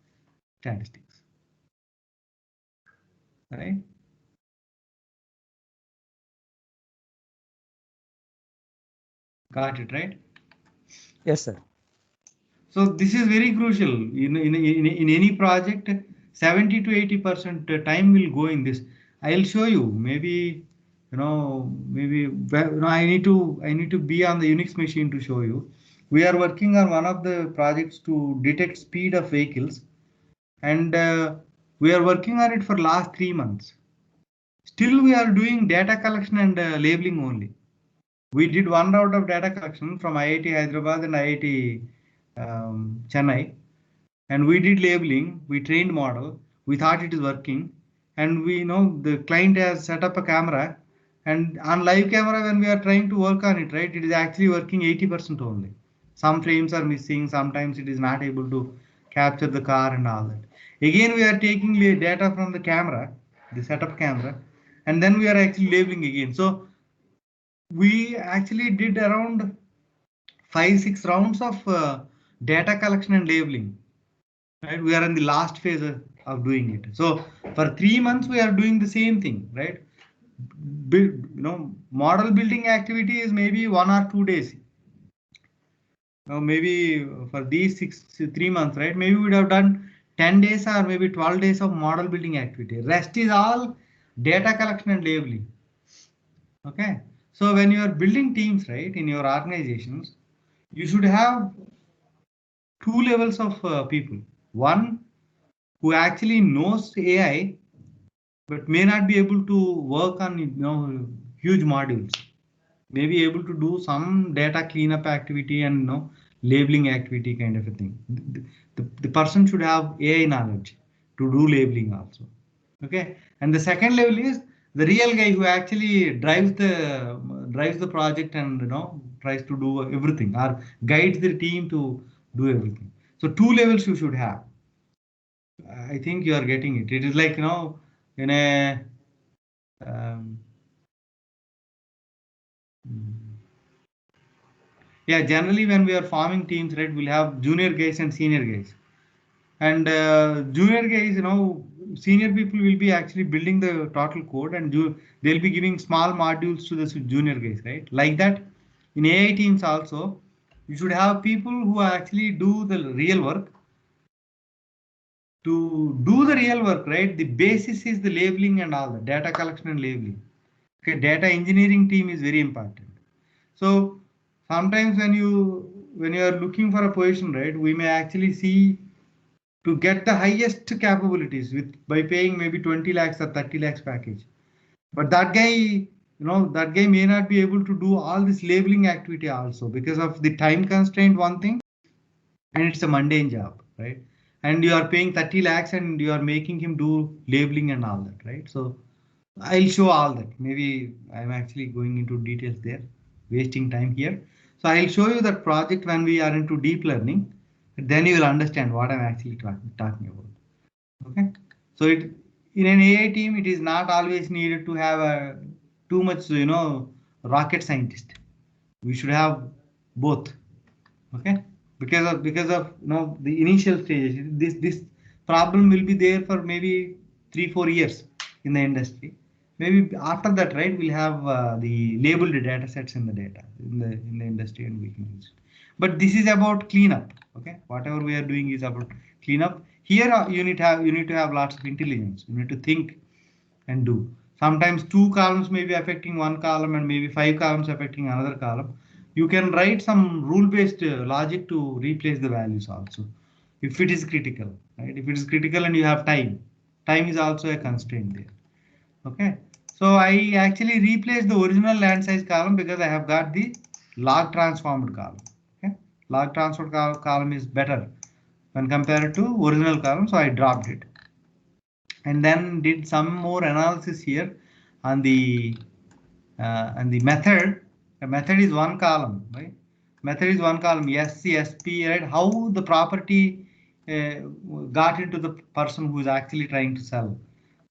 Speaker 1: statistics, right? Got it, right?
Speaker 4: Yes, sir.
Speaker 1: So this is very crucial in any project. 70 to 80% time will go in this. I'll show you. Maybe I need to be on the Unix machine to show you. We are working on one of the projects to detect speed of vehicles, and we are working on it for last 3 months. Still, we are doing data collection and labeling only. We did one round of data collection from IIT Hyderabad and IIT Chennai, and we did labeling. We trained model. We thought it is working, and we know the client has set up a camera, and on live camera when we are trying to work on it, right, it is actually working 80% only. Some frames are missing. Sometimes it is not able to capture the car and all that. Again, we are taking data from the camera, the setup camera, and then we are actually labeling again. So we actually did around 5-6 rounds of data collection and labeling. Right, we are in the last phase of doing it. So for 3 months we are doing the same thing, right? Model building activity is maybe 1 or 2 days. Maybe for these 3 months, right? Maybe we would have done 10 days or maybe 12 days of model building activity. Rest is all data collection and labeling. Okay. So when you are building teams, right, in your organizations, you should have two levels of people. One who actually knows AI but may not be able to work on huge modules. May be able to do some data cleanup activity and labeling activity kind of a thing. The person should have AI knowledge to do labeling also. Okay, and the second level is the real guy who actually drives the project and tries to do everything or guides the team to do everything. So 2 levels you should have. I think you are getting it. It is like, in a yeah, generally when we are forming teams, right, we'll have junior guys and senior guys. And junior guys, senior people will be actually building the total code, and they'll be giving small modules to the junior guys, right? Like that, in AI teams also, you should have people who actually do the real work. To do the real work, right, the basis is the labeling and all the data collection and labeling. Okay, data engineering team is very important. So sometimes when you are looking for a position, right, we may actually see to get the highest capabilities by paying maybe 20 lakhs or 30 lakhs package. But that guy, that guy may not be able to do all this labeling activity also because of the time constraint, one thing, and it's a mundane job, right? And you are paying 30 lakhs and you are making him do labeling and all that, right? So I'll show all that. Maybe I'm actually going into details there, wasting time here. So I'll show you that project when we are into deep learning. Then you will understand what I'm actually talking about. Okay. So in an AI team, it is not always needed to have too much, rocket scientist. We should have both. Okay. Because of the initial stages, this problem will be there for maybe 3-4 years in the industry. Maybe after that, right, we'll have the labeled data sets in the data in the industry, and we can use it. But this is about cleanup. Okay, whatever we are doing is about cleanup. Here you need to have lots of intelligence. You need to think and do. Sometimes 2 columns may be affecting 1 column and maybe 5 columns affecting another column. You can write some rule-based logic to replace the values also, if it is critical, right? If it is critical and you have time is also a constraint there. Okay. So I actually replaced the original land size column because I have got the log transformed column. Okay. Log transformed column is better when compared to original column. So I dropped it. And then did some more analysis here on the method. The method is 1 column, right? Method is 1 column, SC, SP, right? How the property got into the person who is actually trying to sell.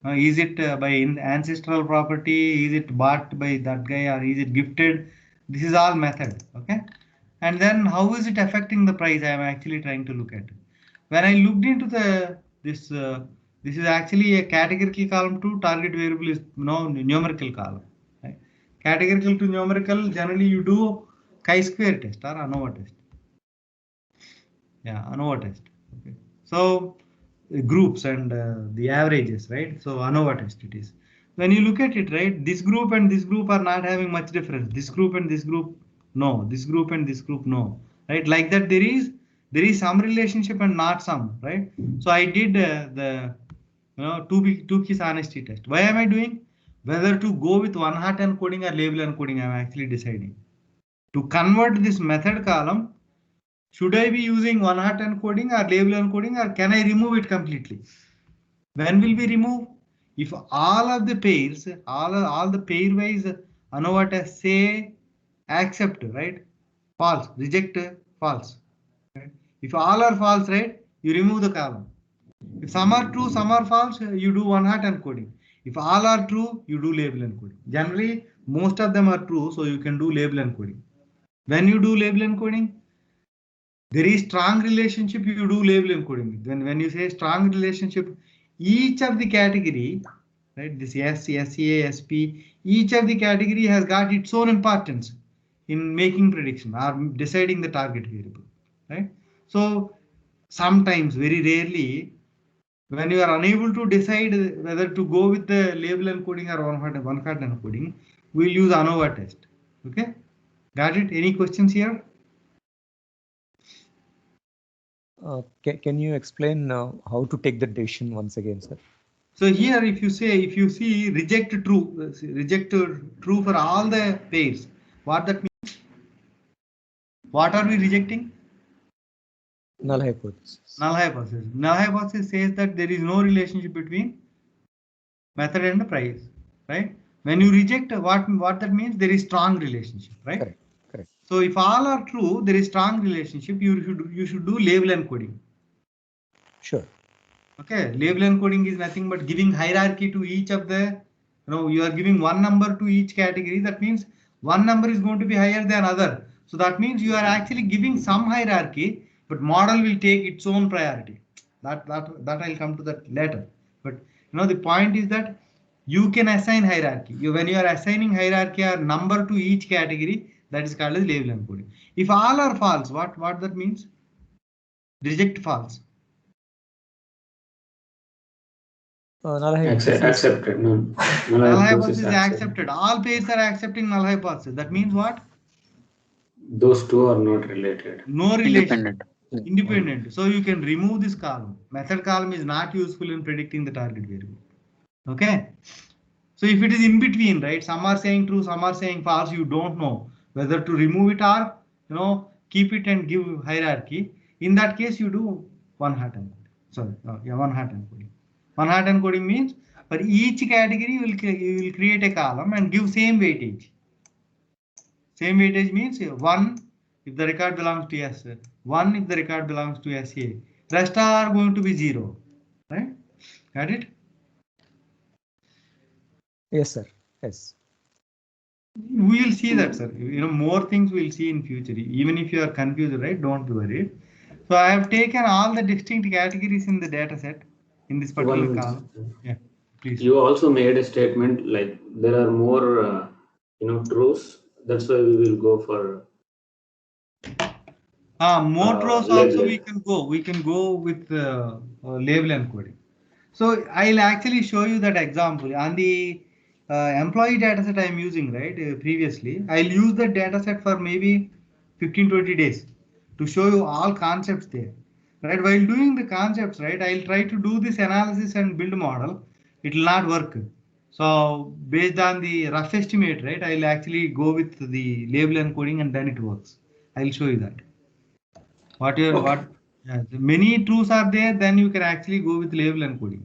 Speaker 1: Is it by ancestral property? Is it bought by that guy, or is it gifted? This is all method. Okay. And then how is it affecting the price? I am actually trying to look at. When I looked into this is actually a categorical column to target variable is numerical column. Right? Categorical to numerical, generally you do chi-square test or ANOVA test. Yeah, ANOVA test. Okay. So groups and the averages, right? So ANOVA test it is. When you look at it, right, this group and this group are not having much difference. This group and this group, no. This group and this group, no. Right? Like that, there is some relationship and not some, right? So I did the two keys honesty test. Why am I doing? Whether to go with one hot encoding or label encoding, I'm actually deciding. To convert this method column, should I be using one hot encoding or label encoding, or can I remove it completely? When will we remove? If all of the pairs, all the pairwise ANOVA tests say accept, right? False, reject, false. Right? If all are false, right, you remove the column. If some are true, some are false, you do one hot encoding. If all are true, you do label encoding. Generally, most of them are true, so you can do label encoding. When you do label encoding, there is strong relationship, you do label encoding. When you say strong relationship, each of the category, right, this SC, SCA, SP, each of the category has got its own importance in making prediction or deciding the target variable, right? So sometimes, very rarely, when you are unable to decide whether to go with the label encoding or one hot encoding, we'll use ANOVA test. Okay, got it? Any questions here?
Speaker 4: Can you explain how to take the decision once again, sir?
Speaker 1: So here, if you see reject true for all the pairs, what that means? What are we rejecting?
Speaker 4: Null hypothesis.
Speaker 1: Null hypothesis. Null hypothesis says that there is no relationship between method and the price, right? When you reject, what that means? There is strong relationship, right?
Speaker 4: Correct.
Speaker 1: So if all are true, there is strong relationship. You should do label encoding.
Speaker 4: Sure.
Speaker 1: Okay, label encoding is nothing but giving hierarchy to each of the, you are giving one number to each category. That means one number is going to be higher than other. So that means you are actually giving some hierarchy, but model will take its own priority. That I'll come to that later. But the point is that you can assign hierarchy. When you are assigning hierarchy or number to each category, that is called as label encoding. If all are false, what that means? Reject false.
Speaker 4: Null hypothesis.
Speaker 2: Accepted. Null
Speaker 1: hypothesis is accepted. All pairs are accepting null hypothesis. That means what?
Speaker 2: Those two are not related.
Speaker 1: No relation. Independent. So you can remove this column. Method column is not useful in predicting the target variable. Okay. So if it is in between, right? Some are saying true, some are saying false. You don't know whether to remove it or keep it and give hierarchy. In that case, you do one-hot encoding. Sorry, one-hot encoding. One-hot encoding means for each category you will create a column and give same weightage. Same weightage means 1 if the record belongs to S, 1 if the record belongs to SA. Rest are going to be 0. Right? Got it?
Speaker 4: Yes, sir. Yes.
Speaker 1: We will see that, sir. More things we'll see in future. Even if you are confused, right? Don't be worried. So I have taken all the distinct categories in the data set in this particular column. Yeah, please.
Speaker 2: You also made a statement like there are more, truths. That's why we will go for
Speaker 1: more rows also we can go. We can go with label encoding. So I'll actually show you that example on the employee dataset I am using, right? Previously, I'll use the dataset for maybe 15-20 days to show you all concepts there, right? While doing the concepts, right, I'll try to do this analysis and build a model. It will not work. So based on the rough estimate, right, I'll actually go with the label encoding and then it works. I'll show you that. Many truths are there, then you can actually go with label encoding.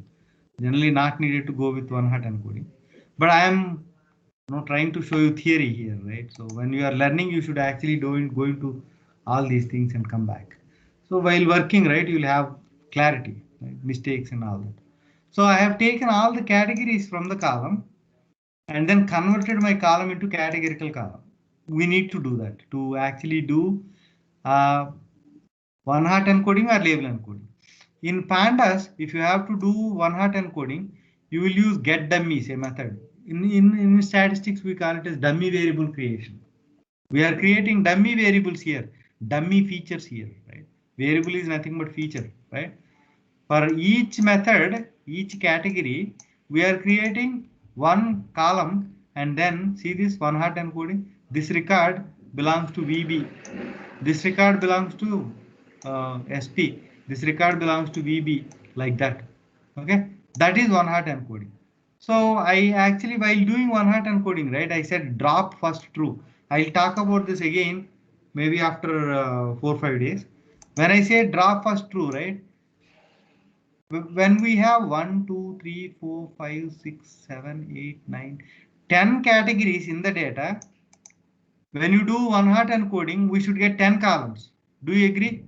Speaker 1: Generally not needed to go with one-hot encoding. But I am trying to show you theory here, right? So when you are learning, you should actually go into all these things and come back. So while working, right, you will have clarity, right? Mistakes and all that. So I have taken all the categories from the column and then converted my column into categorical column. We need to do that to actually do one-hot encoding or label encoding. In pandas, if you have to do one-hot encoding, you will use get dummies, a method. In statistics, we call it as dummy variable creation. We are creating dummy variables here, dummy features here, right? Variable is nothing but feature, right? For each method, each category, we are creating one column and then see this one-hot encoding. This record belongs to VB. This record belongs to SP. This record belongs to VB, like that. Okay, that is one-hot encoding. So I actually, while doing one-hot encoding, right, I said drop first true. I'll talk about this again, maybe after 4-5 days. When I say drop first true, right, when we have 1, 2, 3, 4, 5, 6, 7, 8, 9, 10 categories in the data, when you do one-hot encoding, we should get 10 columns. Do you agree?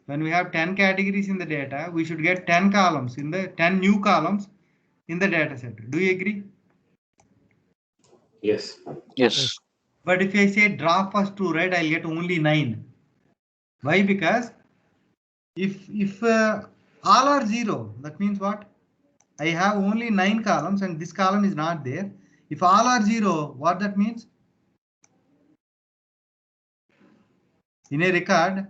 Speaker 1: When we have 10 categories in the data, we should get 10 columns in the 10 new columns in the data set. Do you agree?
Speaker 2: Yes.
Speaker 3: Yes.
Speaker 1: But if I say drop first true, right, I'll get only 9. Why? Because if all are 0, that means what? I have only 9 columns and this column is not there. If all are 0, what that means? In a record,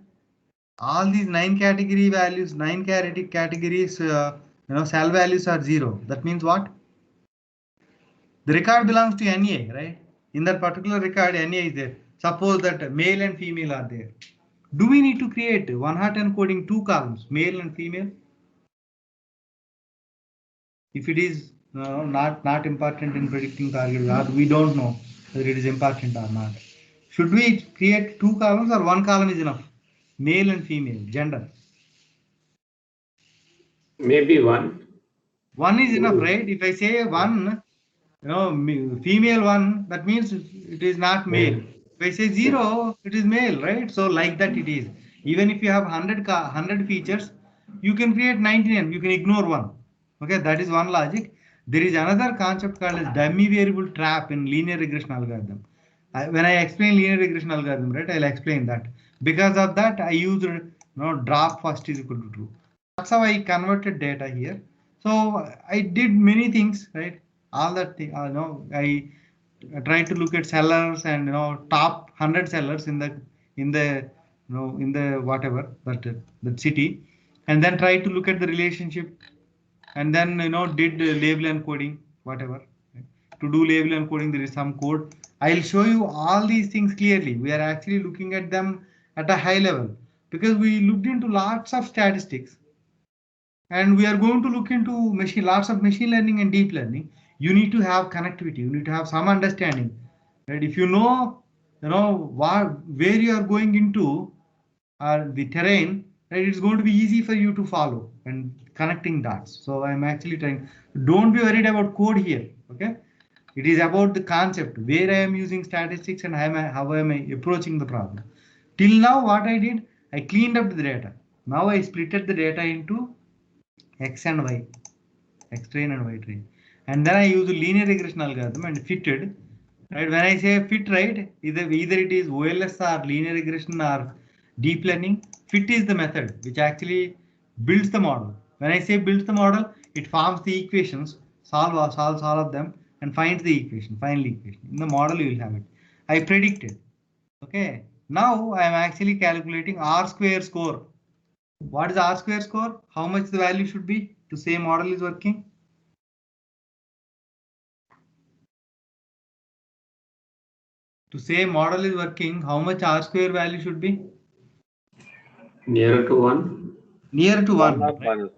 Speaker 1: all these 9 category values, 9 categories, cell values are 0. That means what? The record belongs to NA, right? In that particular record, NA is there. Suppose that male and female are there. Do we need to create one-hot encoding 2 columns, male and female? If it is not important in predicting target, or we don't know whether it is important or not. Should we create 2 columns or 1 column is enough? Male and female, gender.
Speaker 2: Maybe 1.
Speaker 1: 1 is enough, right? If I say 1, female one, that means it is not male. If I say 0, it is male, right? So like that it is. Even if you have 100 features, you can create 99, you can ignore one. Okay, that is one logic. There is another concept called as dummy variable trap in linear regression algorithm. When I explain linear regression algorithm, right, I'll explain that. Because of that, I used drop first is equal to true. That's how I converted data here. So I did many things, right? All that thing, I tried to look at sellers and top 100 sellers in the whatever that city, and then try to look at the relationship, and then did label encoding whatever. To do label encoding, there is some code. I'll show you all these things clearly. We are actually looking at them at a high level because we looked into lots of statistics, and we are going to look into lots of machine learning and deep learning. You need to have connectivity, you need to have some understanding, right? If you know where you are going into, the terrain, right, it's going to be easy for you to follow and connecting dots. So I'm actually trying. Don't be worried about code here, okay? It is about the concept, where I am using statistics and how am I approaching the problem. Till now, what I did, I cleaned up the data. Now I splitted the data into X and Y, X train and Y train. And then I use a linear regression algorithm and fitted. Right? When I say fit, right, either it is OLS or linear regression or deep learning, fit is the method which actually builds the model. When I say builds the model, it forms the equations, solves all of them, and finds the equation, final equation. In the model, you will have it. I predicted. Okay. Now I am actually calculating R square score. What is R square score? How much the value should be to say model is working? To say model is working, how much R square value should be?
Speaker 2: Nearer to 1?
Speaker 1: Near to 1.
Speaker 3: Or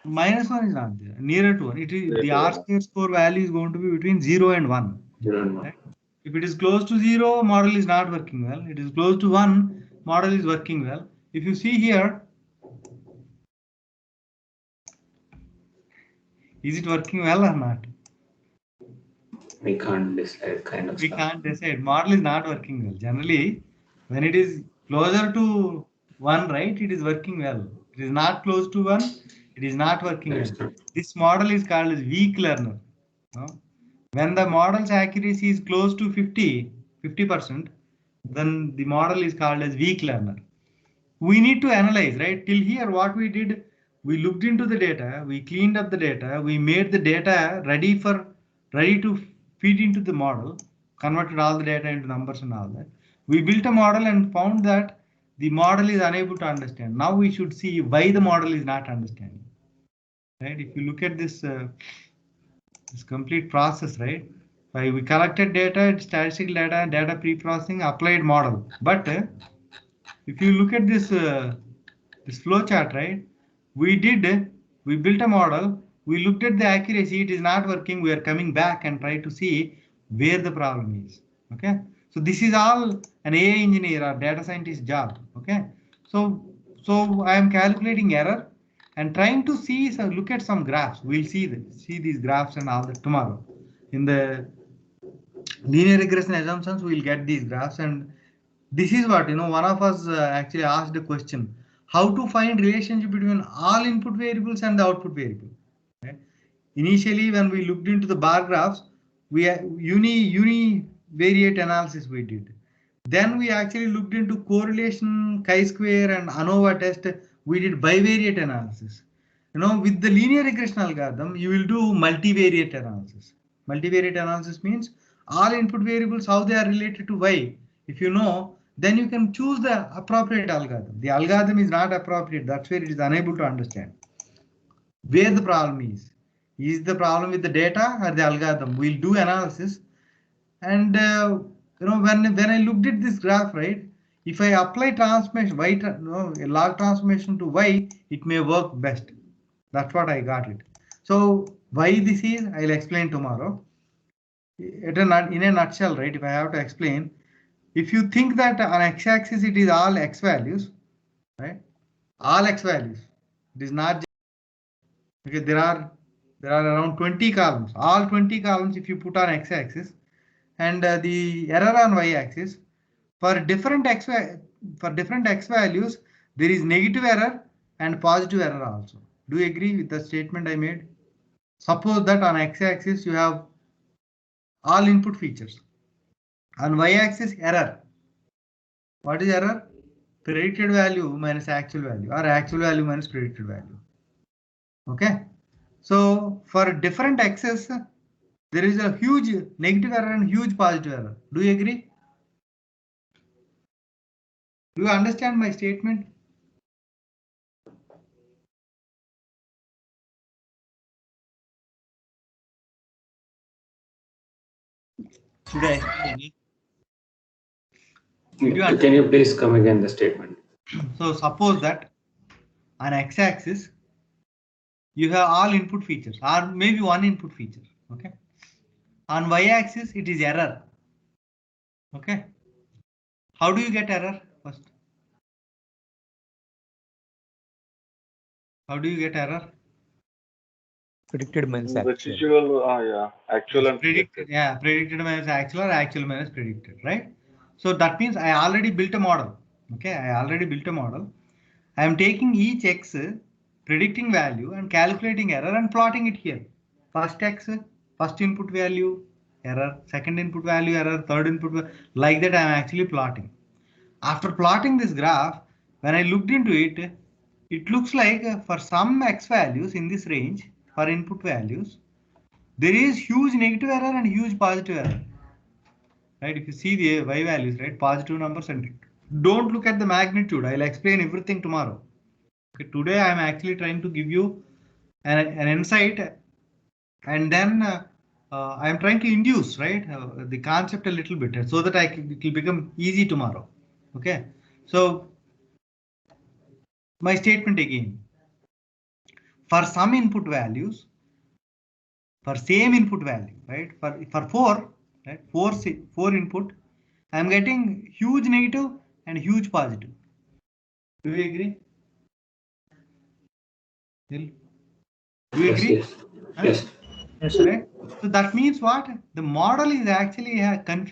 Speaker 1: Right? -1 is not there. Nearer to 1. It is the R square score value is going to be between 0 and 1.
Speaker 2: 0 and 1.
Speaker 1: Right? If it is close to 0, model is not working well. It is close to 1, model is working well. If you see here, is it working well or not?
Speaker 2: We can't decide kind of
Speaker 1: We
Speaker 2: stuff.
Speaker 1: can't decide. Model is not working well. Generally, when it is closer to 1, right, it is working well. It is not close to 1, it is not working well. This model is called as weak learner. No? When the model's accuracy is close to 50%, then the model is called as weak learner. We need to analyze, right? Till here, what we did, we looked into the data, we cleaned up the data, we made the data ready to feed into the model, converted all the data into numbers and all that. We built a model and found that the model is unable to understand. Now we should see why the model is not understanding. Right? If you look at this complete process, right? We collected data, statistical data, data pre-processing, applied model. But if you look at this flow chart, right? We built a model. We looked at the accuracy. It is not working. We are coming back and try to see where the problem is. Okay. So this is all an AI engineer or data scientist job. Okay. So I am calculating error and trying to see. So look at some graphs. We'll see these graphs and all that tomorrow. In the linear regression assumptions, we'll get these graphs, and this is what one of us actually asked a question: how to find relationship between all input variables and the output variable. Right? Initially, when we looked into the bar graphs, we univariate analysis we did. Then we actually looked into correlation, chi-square, and ANOVA test. We did bivariate analysis. With the linear regression algorithm, you will do multivariate analysis. Multivariate analysis means all input variables, how they are related to y. If you know, then you can choose the appropriate algorithm. The algorithm is not appropriate. That's where it is unable to understand where the problem is. Is the problem with the data or the algorithm? We'll do analysis. And when I looked at this graph, right, if I apply transformation log transformation to y, it may work best. That's what I got it. So why this is, I'll explain tomorrow. In a nutshell, right, if I have to explain, if you think that on x-axis it is all x values, right, all x values, it is not just, okay, there There are around 20 columns. All 20 columns if you put on x-axis, and the error on y-axis. For different x values, there is negative error and positive error also. Do you agree with the statement I made? Suppose that on x-axis you have all input features. On y-axis, error. What is error? Predicted value minus actual value, or actual value minus predicted value. Okay. So for different x's, there is a huge negative error and huge positive error. Do you agree? Do you understand my statement? Should I explain it?
Speaker 2: Can you please come again the statement?
Speaker 1: So suppose that on x-axis you have all input features, or maybe one input feature. Okay. On y-axis it is error. Okay. How do you get error first? How do you get error?
Speaker 4: Predicted minus actual.
Speaker 5: Residual, actual and predicted.
Speaker 1: Yeah, predicted minus actual or actual minus predicted, right? So that means I already built a model. Okay, I already built a model. I am taking each x predicting value and calculating error and plotting it here. First x, first input value, error, second input value, error, third input, like that I am actually plotting. After plotting this graph, when I looked into it, it looks like for some x values in this range, for input values, there is huge negative error and huge positive error. Right? If you see the y values, right, positive numbers, and don't look at the magnitude. I'll explain everything tomorrow. Okay, today I'm actually trying to give you an insight, and then I'm trying to induce, right, the concept a little bit, so that it will become easy tomorrow. Okay, so my statement again. For some input values, for same input value, right? For four, right? Four input, I'm getting huge negative and huge positive. Do you agree? Do you agree?
Speaker 2: Yes.
Speaker 1: Yes. Right? So that means what? The model is actually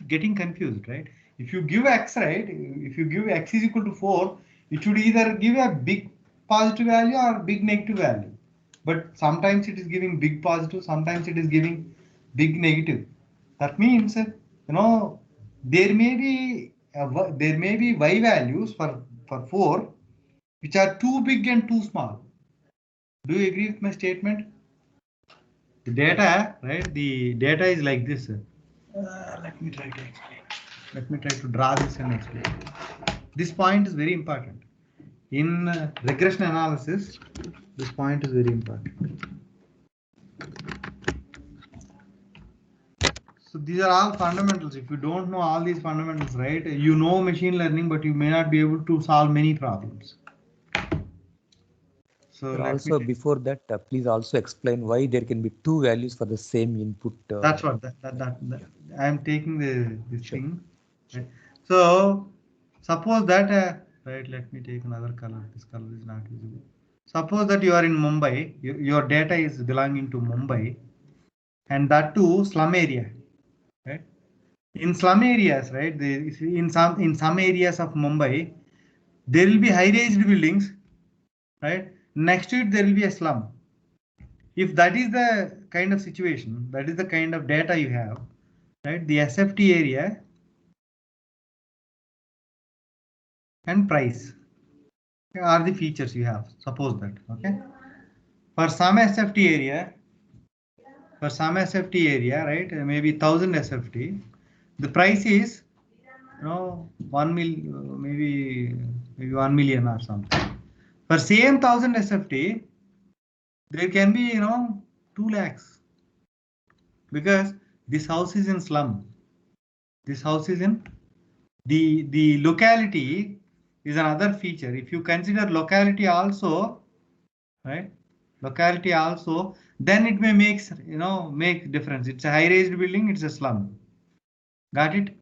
Speaker 1: getting confused, right? If you give x, right? If you give x is equal to 4, it should either give a big positive value or big negative value. But sometimes it is giving big positive, sometimes it is giving big negative. That means, there may be y values for 4 which are too big and too small. Do you agree with my statement? The data, right? The data is like this. Let me try to explain. Let me try to draw this and explain. This point is very important. In regression analysis, this point is very important. So these are all fundamentals. If you don't know all these fundamentals, right, you know machine learning, but you may not be able to solve many problems. So
Speaker 4: also before that, please also explain why there can be two values for the same input.
Speaker 1: That's what that I am taking this sure. Thing. Right. So suppose that right. Let me take another color. This color is not visible. Suppose that you are in Mumbai. Your data is belonging to Mumbai, and that too slum area. Right. In slum areas, right? In some areas of Mumbai, there will be high-raised buildings. Right. Next to it, there will be a slum. If that is the kind of situation, that is the kind of data you have, right? The SFT area and price are the features you have. Suppose that, okay? For some SFT area, right? Maybe 1000 SFT, the price is, 1 million, maybe 1 million or something. For same 1000 SFT, there can be, 2 lakhs, because this house is in slum. This house is in the locality is another feature. If you consider locality also, right? Locality also, then it may make difference. It's a high-raised building, it's a slum. Got it?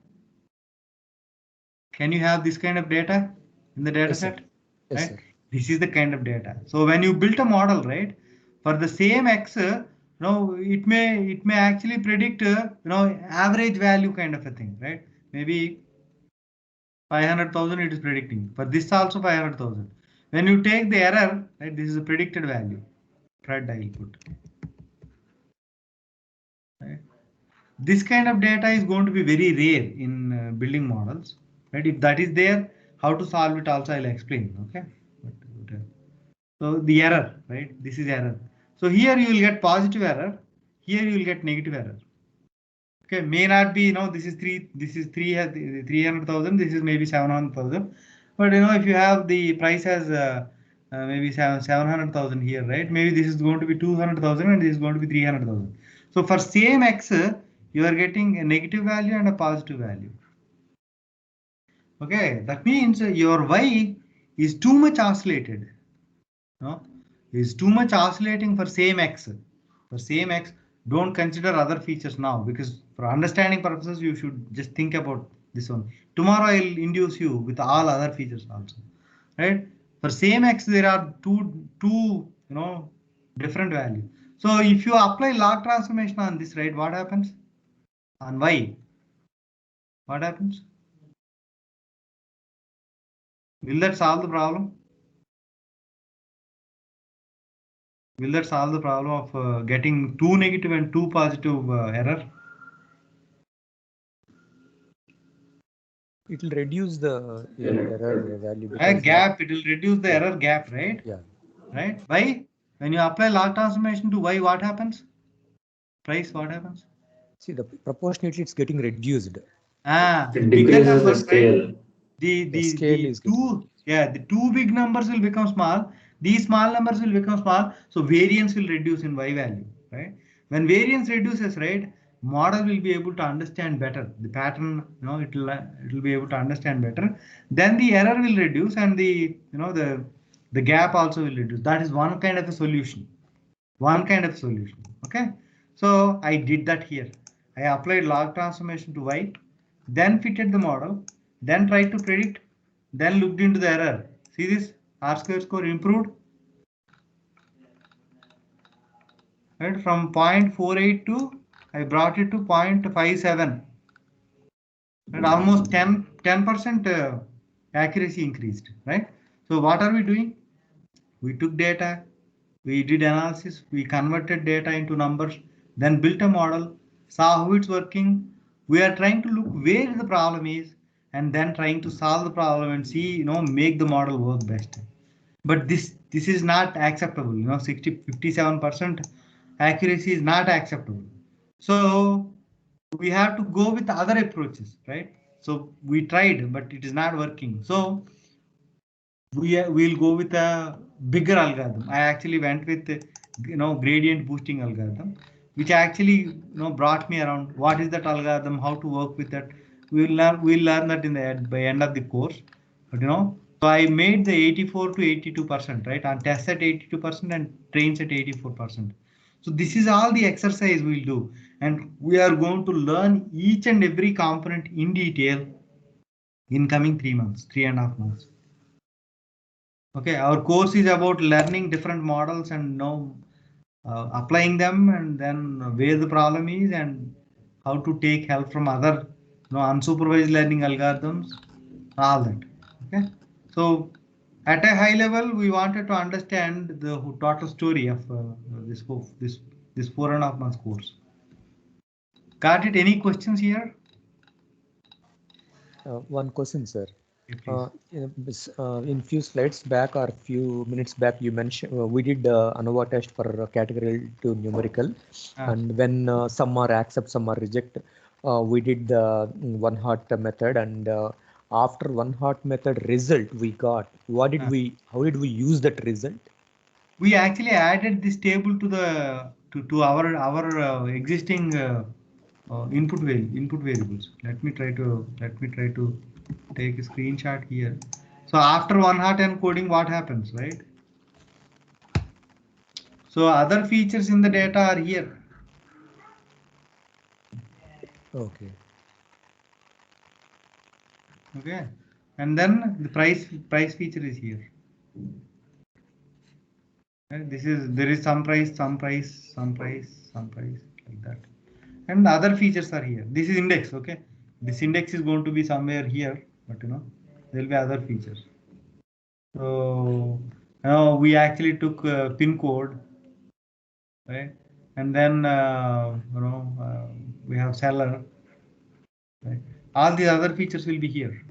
Speaker 1: Can you have this kind of data in the data set?
Speaker 4: Yes,
Speaker 1: right?
Speaker 4: Sir.
Speaker 1: This is the kind of data. So when you built a model, right, for the same X, it may actually predict average value kind of a thing, right? Maybe 500,000 it is predicting. For this also 500,000. When you take the error, right, this is a predicted value. Thread I will put. Right? This kind of data is going to be very rare in building models. Right? If that is there, how to solve it also I'll explain. Okay. So the error, right? This is error. So here you will get positive error. Here you will get negative error. Okay, may not be, this is 300,000, this is maybe 700,000. But if you have the price as maybe 700,000 here, right? Maybe this is going to be 200,000 and this is going to be 300,000. So for same X, you are getting a negative value and a positive value. Okay, that means your Y is too much oscillated. No, is too much oscillating for same X. For same X, don't consider other features now, because for understanding purposes, you should just think about this one. Tomorrow I'll induce you with all other features also, right? For same X, there are two different values. So if you apply log transformation on this, right, what happens? On Y, what happens? Will that solve the problem? Will that solve the problem of getting two negative and two positive error?
Speaker 4: It will reduce the error value.
Speaker 1: A
Speaker 4: Because
Speaker 1: gap, it will reduce the error gap, right?
Speaker 4: Yeah.
Speaker 1: Right? Why? When you apply log transformation to Y, what happens? Price, what happens?
Speaker 4: See, proportionately it's getting reduced.
Speaker 2: It decreases the scale.
Speaker 1: Right? The
Speaker 4: scale is
Speaker 1: two big numbers will become small. These small numbers will become small. So variance will reduce in Y value, right? When variance reduces, right, model will be able to understand better the pattern. It will be able to understand better. Then the error will reduce, and the gap also will reduce. That is one kind of a solution. One kind of solution. Okay. So I did that here. I applied log transformation to Y, then fitted the model, then tried to predict, then looked into the error. See this R square score improved, right? From 0.48 to I brought it to 0.57, and almost 10% accuracy increased, right? So what are we doing? We took data, we did analysis, we converted data into numbers, then built a model, saw how it's working. We are trying to look where the problem is, and then trying to solve the problem and see, make the model work best. But this is not acceptable. 57% accuracy is not acceptable. So we have to go with other approaches, right? So we tried, but it is not working. So we'll go with a bigger algorithm. I actually went with gradient boosting algorithm, which actually brought me around what is that algorithm, how to work with that. We'll learn that in the by end of the course. But so I made the 84 to 82%, right, on tests at 82% and trains at 84%. So this is all the exercise we'll do, and we are going to learn each and every component in detail in coming 3 months, 3.5 months. Okay, our course is about learning different models and applying them, and then where the problem is and how to take help from other unsupervised learning algorithms, all that. Okay, so at a high level, we wanted to understand the total story of this 4.5 months course. Got it? Any questions here?
Speaker 4: One question, sir.
Speaker 1: Yeah,
Speaker 4: in few slides back or few minutes back, you mentioned we did ANOVA test for categorical to numerical, and when some are accept, some are reject, we did the one hot method, and after one hot method result we got. How did we use that result?
Speaker 1: We actually added this table to the to our existing input variables. Let me try to take a screenshot here. So after one hot encoding, what happens, right? So other features in the data are here.
Speaker 4: Okay.
Speaker 1: Okay, and then the price feature is here. Right? There is some price, some price, some price, some price, like that. And the other features are here. This is index, okay? This index is going to be somewhere here, but there will be other features. So now we actually took pin code, right? And then we have seller, right? All the other features will be here.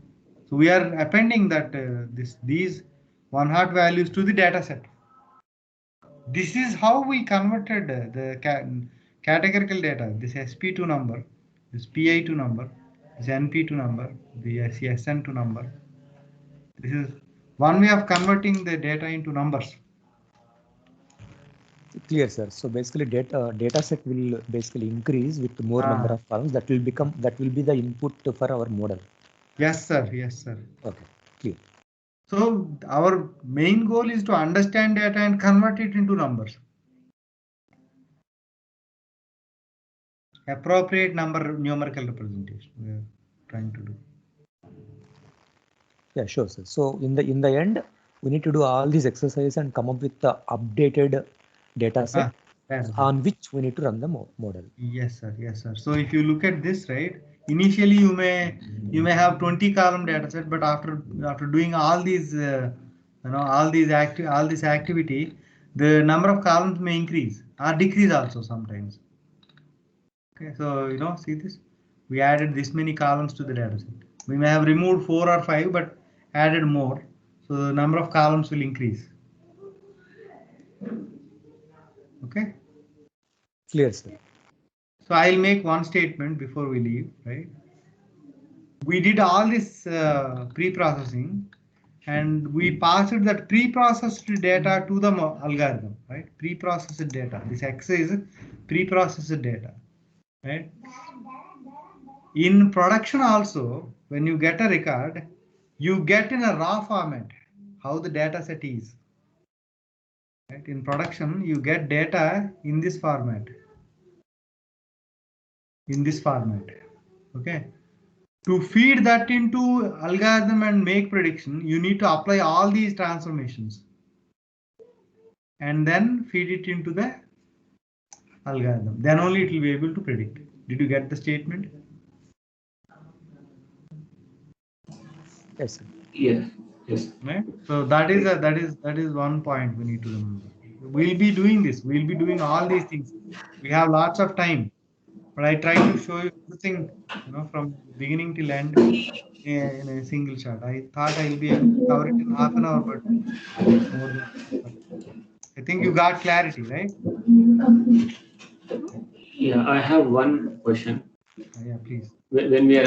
Speaker 1: So we are appending that these one hot values to the data set. This is how we converted the categorical data, this SP2 number, this PI2 number, this NP2 number, the SN2 number. This is one way of converting the data into numbers.
Speaker 4: Clear, sir. So basically data set will basically increase with more number of columns. That will be the input for our model.
Speaker 1: Yes, sir. Yes, sir.
Speaker 4: Okay, clear.
Speaker 1: So our main goal is to understand data and convert it into numbers. Appropriate numerical representation we are trying to do.
Speaker 4: Yeah, sure, sir. So in the end, we need to do all these exercises and come up with the updated data set on which we need to run the model.
Speaker 1: Yes, sir. Yes, sir. So if you look at this, right, initially you may have 20 column data set, but after doing all these all this activity, the number of columns may increase or decrease also sometimes. Okay, so see this, we added this many columns to the data set. We may have removed 4 or 5 but added more, so the number of columns will increase. Okay,
Speaker 4: clear, sir.
Speaker 1: So I'll make one statement before we leave, right? We did all this pre-processing and we passed that pre-processed data to the algorithm, right? Pre-processed data, this X is pre-processed data, right? In production also, when you get a record, you get in a raw format how the data set is. Right? In production, you get data in this format. Okay. To feed that into algorithm and make prediction, you need to apply all these transformations and then feed it into the algorithm. Then only it will be able to predict. Did you get the statement?
Speaker 4: Yes, sir.
Speaker 2: Yes. Yes.
Speaker 1: Right. So that is one point we need to remember. We'll be doing this. We'll be doing all these things. We have lots of time, but I try to show you everything, from beginning till end in a single shot. I thought I'll be able to cover it in half an hour, but it's more than. But I think you got clarity, right?
Speaker 2: Yeah, I have one question.
Speaker 1: Yeah, please.
Speaker 2: When we are